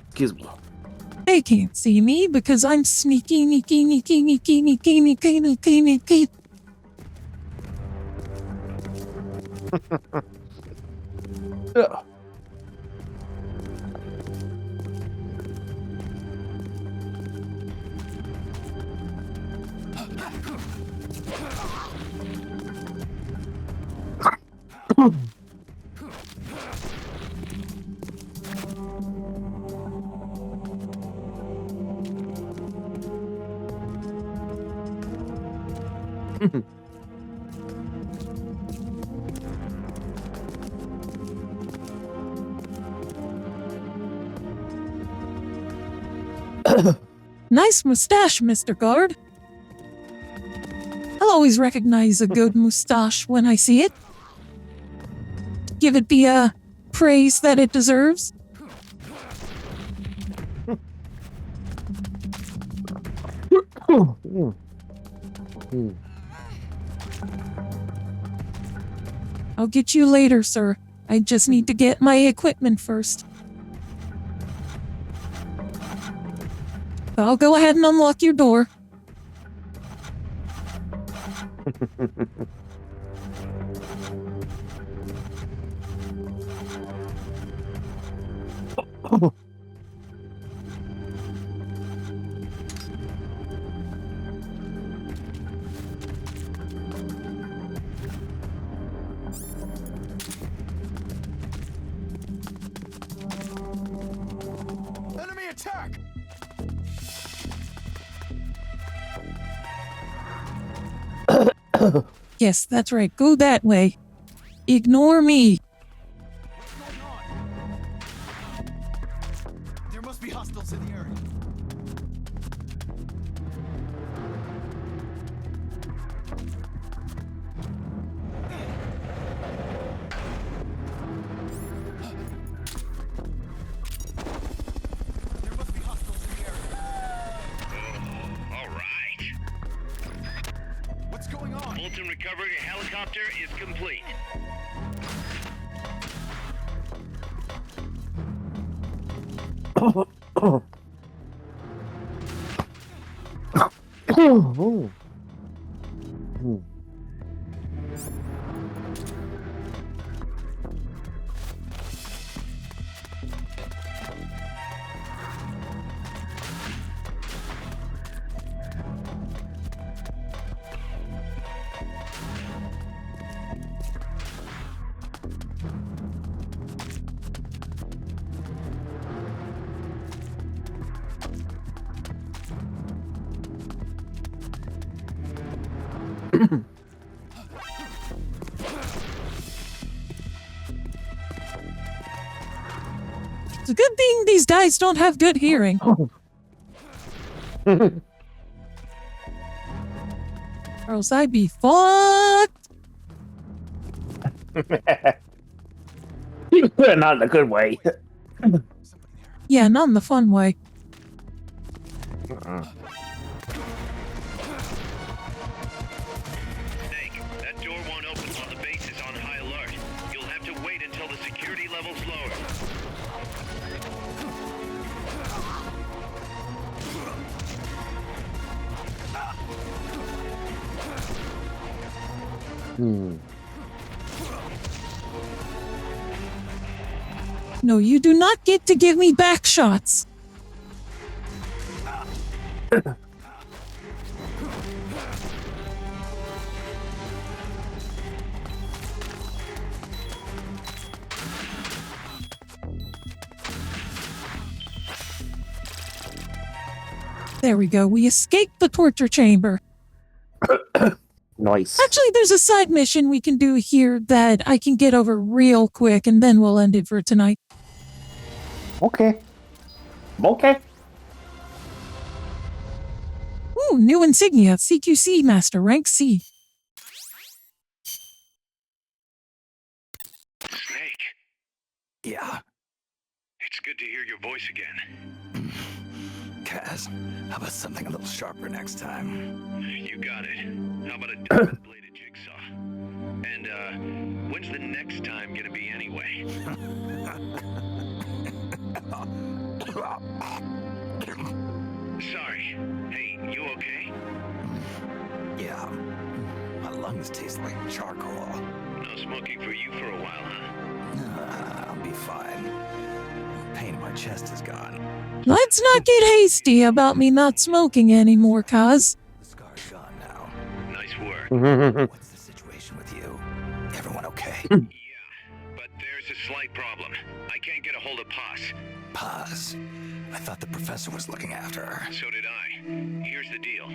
Excuse me. They can't see me because I'm sneaky. Yeah. Nice mustache, Mr. Guard. I'll always recognize a good mustache when I see it. Give it the praise that it deserves. I'll get you later, sir. I just need to get my equipment first. I'll go ahead and unlock your door. Enemy attack! Yes, that's right. Go that way. Ignore me. What's going on? There must be hostiles in the area. There must be hostiles in the area. All right. What's going on? Fulton recovery helicopter is complete. It's a good thing these dice don't have good hearing. Or else I'd be fucked. Not in a good way. Yeah, not in the fun way. Snake, that door won't open while the base is on high alert. You'll have to wait until the security level's lowered. No, you do not get to give me back shots. There we go. We escaped the torture chamber. Nice. Actually, there's a side mission we can do here that I can get over real quick, and then we'll end it for tonight. Okay. Okay. Ooh, new insignia. CQC Master, rank C. Snake, Yeah, it's good to hear your voice again. Kaz, how about something a little sharper next time? You got it. How about a diamond-bladed jigsaw? And, when's the next time gonna be anyway? Sorry. Hey, you okay? Yeah, my lungs taste like charcoal. No smoking for you for a while, huh? I'll be fine. The pain in my chest is gone. Let's not get hasty about me not smoking anymore, Kaz. The scar's gone now. Nice work. What's the situation with you? Everyone okay? Yeah, but there's a slight problem. I can't get a hold of Paz. Paz. I thought the professor was looking after her. So did I. Here's the deal.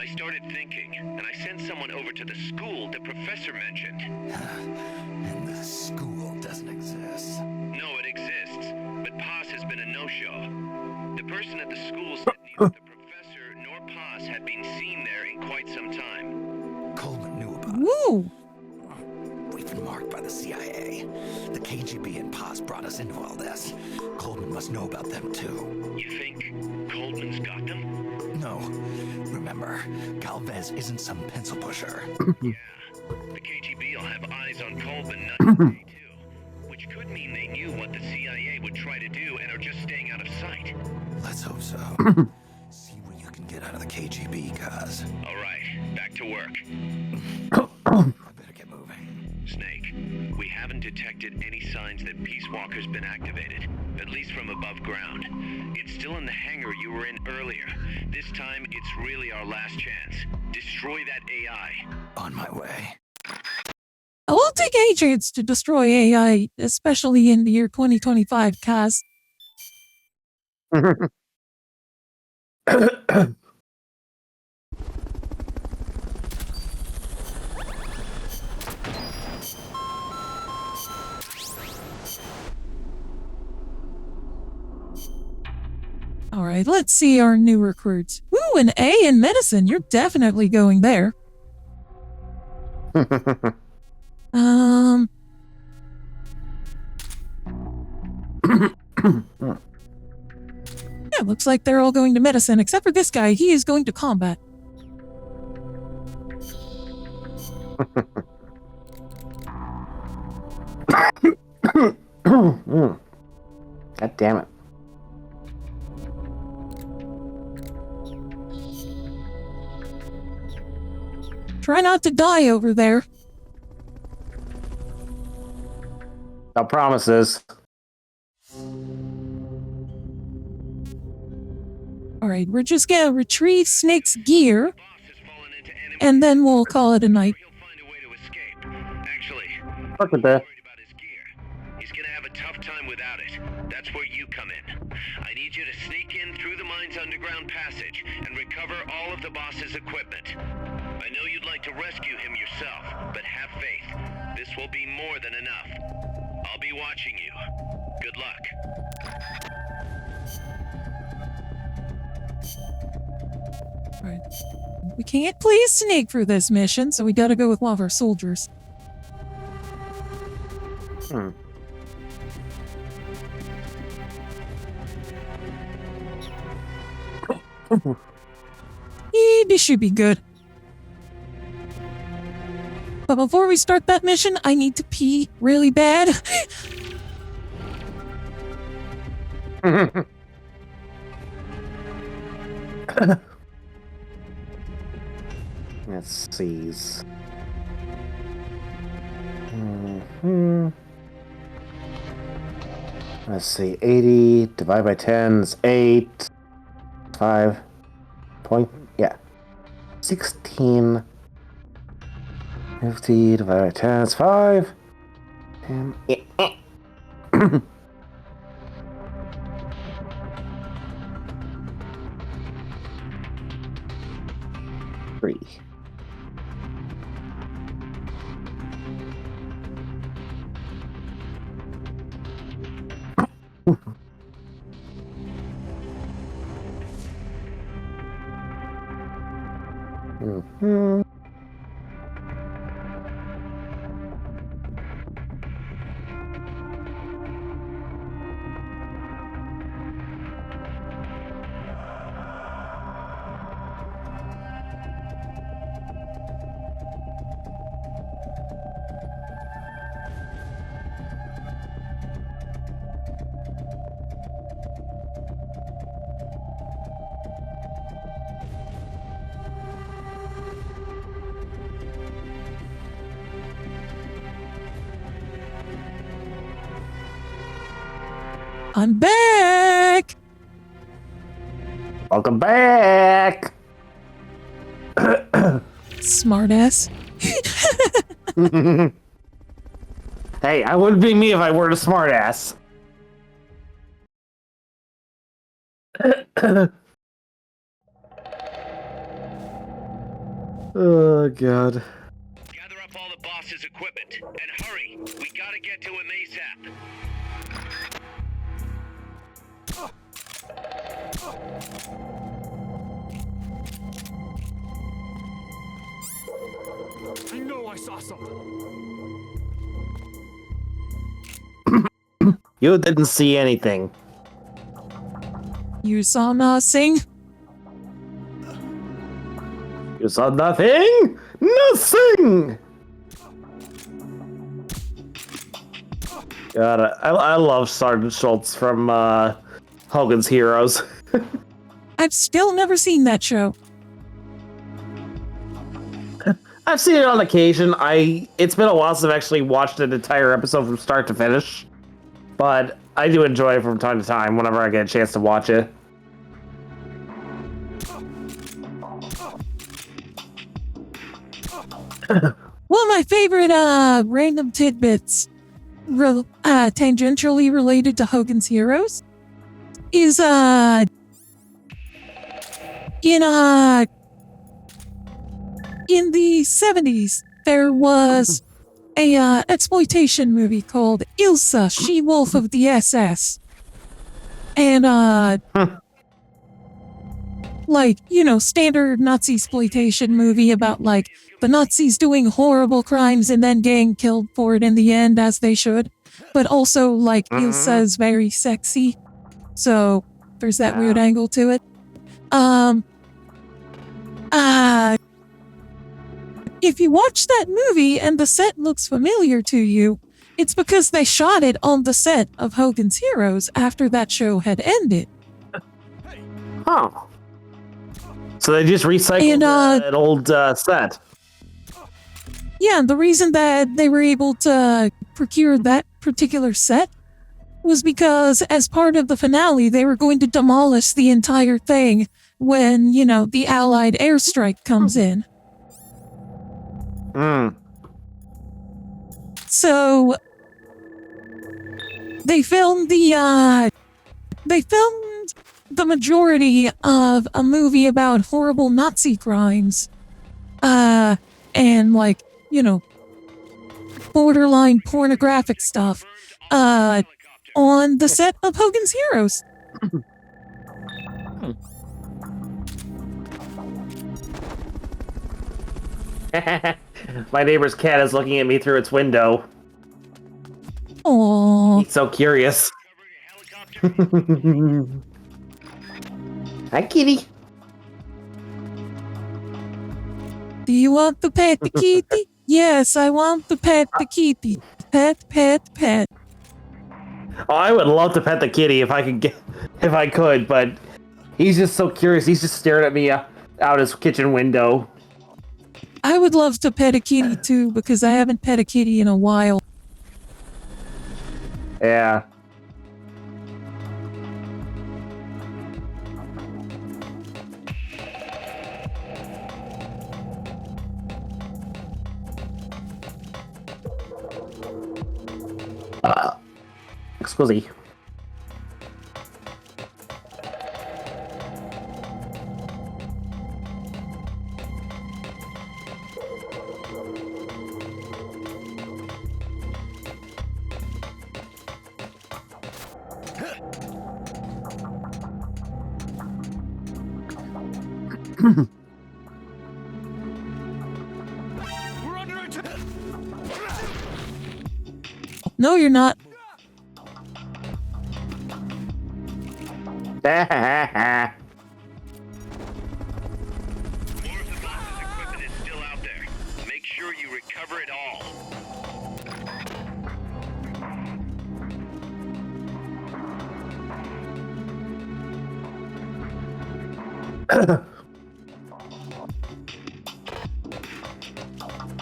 I started thinking, and I sent someone over to the school the professor mentioned. And the school doesn't exist. No, it exists, but Paz has been a no-show. The person at the school said neither the professor nor Paz had been seen there in quite some time. Coleman knew about it. Woo! We've been marked by the CIA. The KGB and Paz brought us into all this. Coleman must know about them too. You think Coleman's got them? No. Remember, Galvez isn't some pencil pusher. Yeah. The KGB will have eyes on Coleman night and day too, which could mean they knew what the CIA would try to do and are just staying out of sight. Let's hope so. See what you can get out of the KGB, Kaz. All right, back to work. I better get moving. Snake, we haven't detected any signs that Peace Walker's been activated, at least from above ground. It's still in the hangar you were in earlier. This time, it's really our last chance. Destroy that AI. On my way. I will take a chance to destroy AI, especially in the year 2025, Kaz. Alright, let's see our new recruits. Ooh, an A in medicine. You're definitely going there. Yeah, looks like they're all going to medicine, except for this guy. He is going to combat. God damn it. Try not to die over there. No promises. Alright, we're just gonna retrieve Snake's gear, and then we'll call it a night. He'll find a way to escape. Actually, Look at that. worried about his gear. He's gonna have a tough time without it. That's where you come in. I need you to sneak in through the mine's underground passage and recover all of the boss's equipment. I know you'd like to rescue him yourself, but have faith. This will be more than enough. I'll be watching you. Good luck. Alright. We can't please Snake for this mission, so we gotta go with one of our soldiers. This should be good. But before we start that mission, I need to pee really bad. Let's see. Let's see. 80 divided by 10 is 8. 5 point. Yeah. 16. 50 divided by 10 is 5. 10. 3. Mhm. I'm back! Welcome back! Smartass. Hey, I wouldn't be me if I weren't a smartass. Oh, God. Gather up all the boss's equipment, and hurry! We gotta get to him ASAP. I know I saw something. You didn't see anything. You saw nothing? You saw nothing? Nothing! God, I love Sergeant Schultz from Hogan's Heroes. I've still never seen that show. I've seen it on occasion. It's been a while since I've actually watched an entire episode from start to finish. But I do enjoy it from time to time whenever I get a chance to watch it. One of my favorite random tidbits tangentially related to Hogan's Heroes is in the 70s there was a exploitation movie called Ilsa, She-Wolf of the SS. And like, you know, standard Nazi exploitation movie about like the Nazis doing horrible crimes and then getting killed for it in the end, as they should. But also, like, Ilsa is very sexy. So there's that weird angle to it. If you watch that movie and the set looks familiar to you, it's because they shot it on the set of Hogan's Heroes after that show had ended. Huh. So they just recycled an old set. Yeah, and the reason that they were able to procure that particular set was because as part of the finale, they were going to demolish the entire thing when, you know, the Allied airstrike comes in. So they filmed the majority of a movie about horrible Nazi crimes. And like, you know, borderline pornographic stuff on the set of Hogan's Heroes. My neighbor's cat is looking at me through its window. Aww. He's so curious. Hi, kitty. Do you want to pet the kitty? Yes, I want to pet the kitty. Pet, pet, pet. Oh, I would love to pet the kitty if I could, but he's just so curious. He's just staring at me out his kitchen window. I would love to pet a kitty too, because I haven't pet a kitty in a while. Yeah. Squizzy. No, you're not. More of the boss's equipment is still out there. Make sure you recover it all.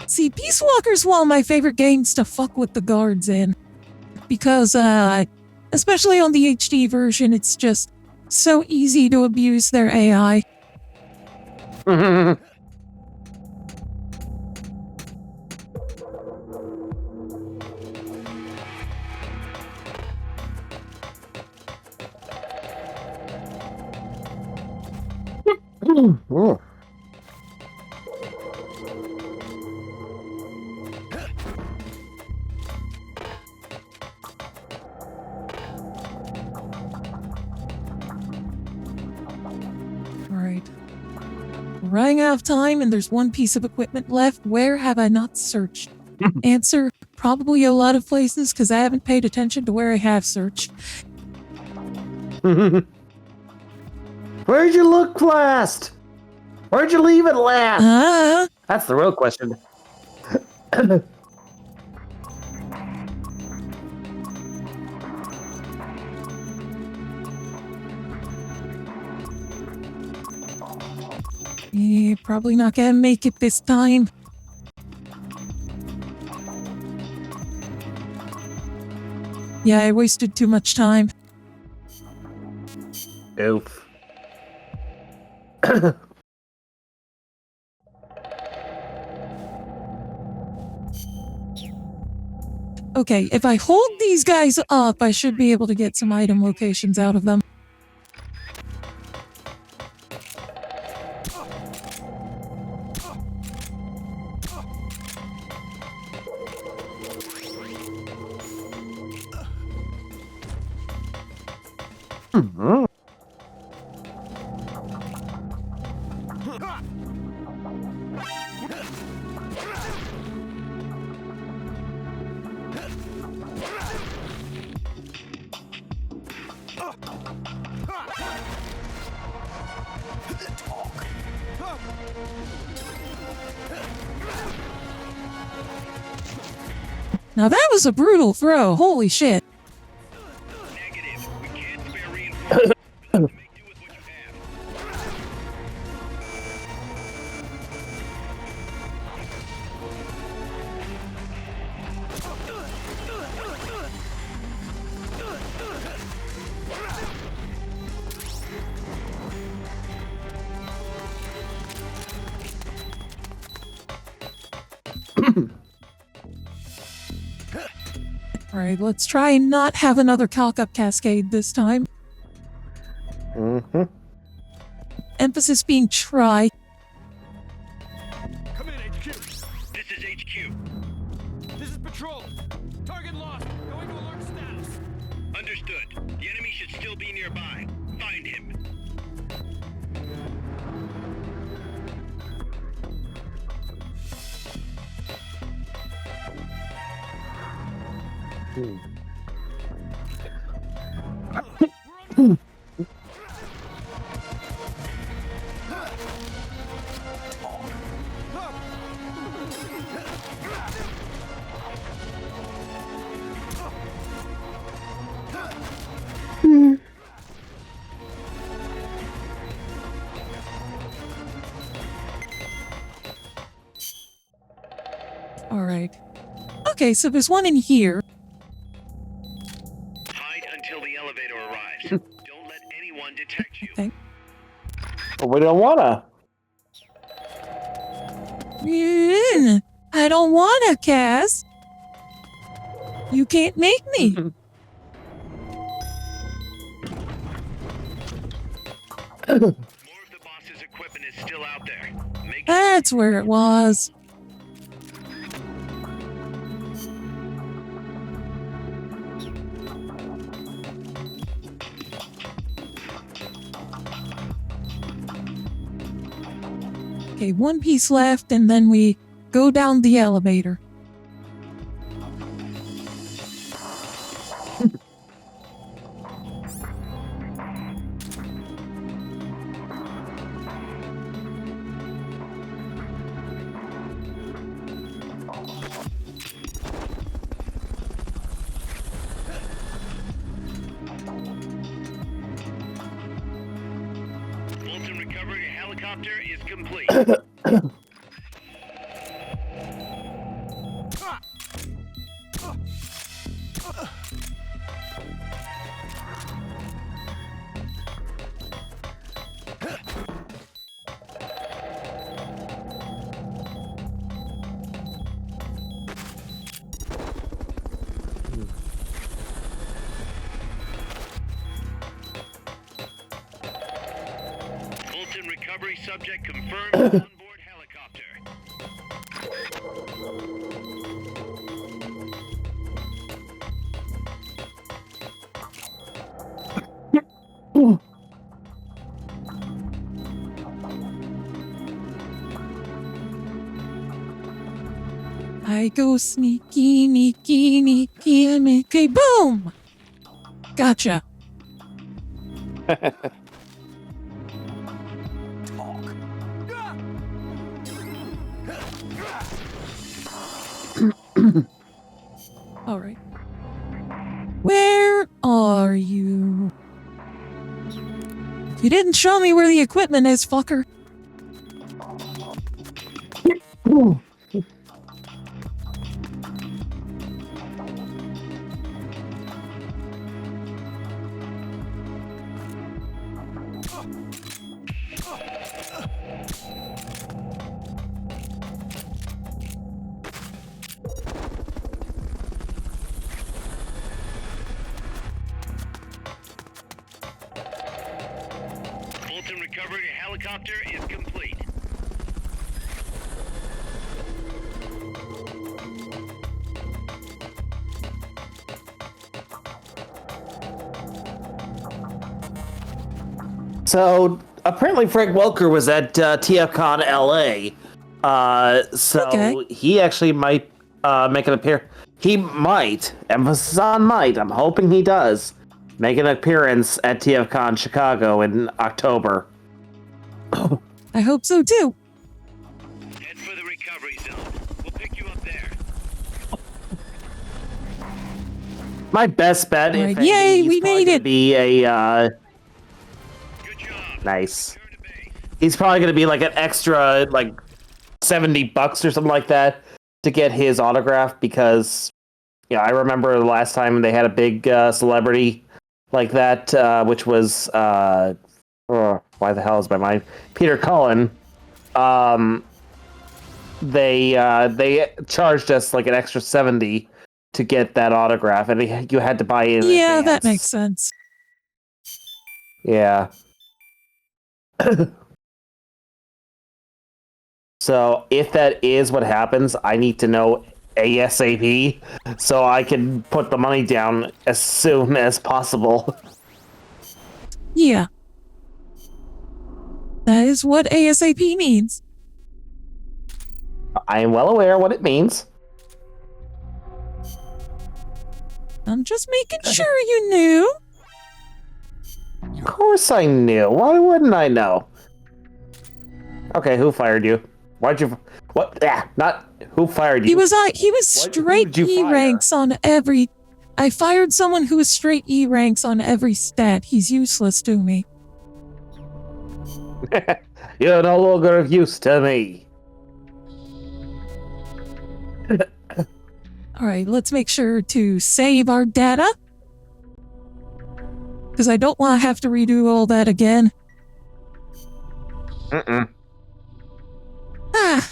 See, Peace Walker's one of my favorite games to fuck with the guards in. Because, especially on the HD version, it's just so easy to abuse their AI. Oh. Alright. Running out of time, and there's one piece of equipment left. Where have I not searched? Answer, probably a lot of places, because I haven't paid attention to where I have searched. Where'd you look last? Where'd you leave it last? That's the real question. Probably not gonna make it this time. Yeah, I wasted too much time. Oof. Okay, if I hold these guys up, I should be able to get some item locations out of them. Now that was a brutal throw, holy shit. Negative. We can't spare reinforcements. Make do with what you have. Alright, let's try and not have another cock-up cascade this time. Mm-hmm. Emphasis being try. Come in, HQ. This is HQ. This is patrol. Target lost. Going to alert status. Understood. The enemy should still be nearby. Find him. Alright. Okay, so there's one in here. Hide until the elevator arrives. Don't let anyone detect you. Okay. But we don't wanna. I don't wanna, Cass. You can't make me. More of the boss's equipment is still out there. Make That's where it was. Okay, one piece left, and then we go down the elevator. Fulton recovery helicopter is complete. Fulton recovery subject confirmed on board helicopter. I go sneaky, sneaky, sneaky, okay, boom! Gotcha. All right. Where are you? You didn't show me where the equipment is, fucker. Fulton recovery helicopter is complete. So apparently Frank Welker was at TFCon LA. So Okay. he actually might make an appearance. He might, emphasis on might, I'm hoping he does, make an appearance at TFCon Chicago in October. I hope so too. Head for the recovery zone. We'll pick you up there. My best bet, All if right, yay, anything, we he's probably made gonna it. be a Good job. nice. Return to base. He's probably gonna be like an extra like $70 or something like that to get his autograph because I remember the last time they had a big celebrity like that, which was why the hell is my mind? Peter Cullen. They charged us like an extra 70 to get that autograph, and you had to buy it in Yeah, advance. that makes sense. Yeah. So if that is what happens, I need to know ASAP so I can put the money down as soon as possible. Yeah. That is what ASAP means. I am well aware what it means. I'm just making sure you knew. Of course I knew. Why wouldn't I know? Okay, who fired you? Why'd you... What? Not... Who fired you? He was Who straight did you E fire? ranks on every. I fired someone who was straight E ranks on every stat. He's useless to me. You're no longer of use to me. All right, let's make sure to save our data. Because I don't want to have to redo all that again. Mm-mm. Ah.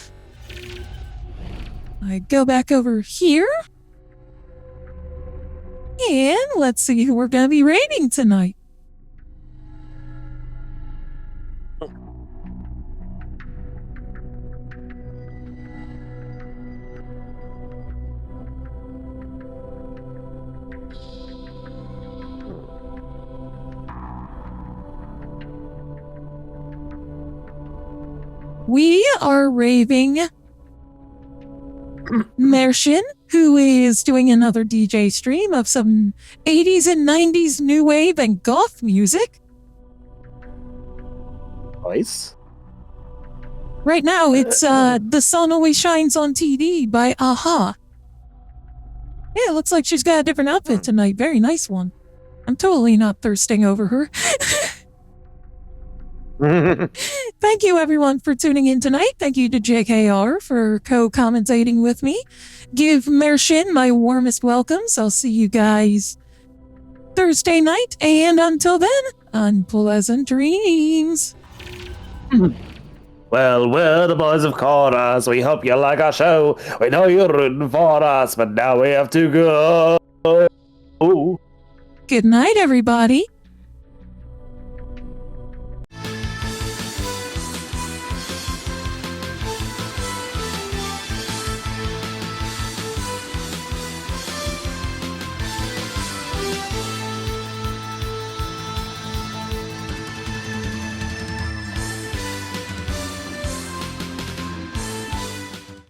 I go back over here. And let's see who we're going to be raiding tonight. we are raving Mershin, who is doing another DJ stream of some 80s and 90s new wave and goth music. Nice. Right now, it's The Sun Always Shines on TV by Aha. Yeah, it looks like she's got a different outfit tonight. Very nice one. I'm totally not thirsting over her. Thank you, everyone, for tuning in tonight. Thank you to JKR for co-commentating with me. Give Mershin my warmest welcomes. I'll see you guys Thursday night. And until then, unpleasant dreams. Well, we're the boys of chorus. We hope you like our show. We know you're rooting for us, but now we have to go. Good night, everybody.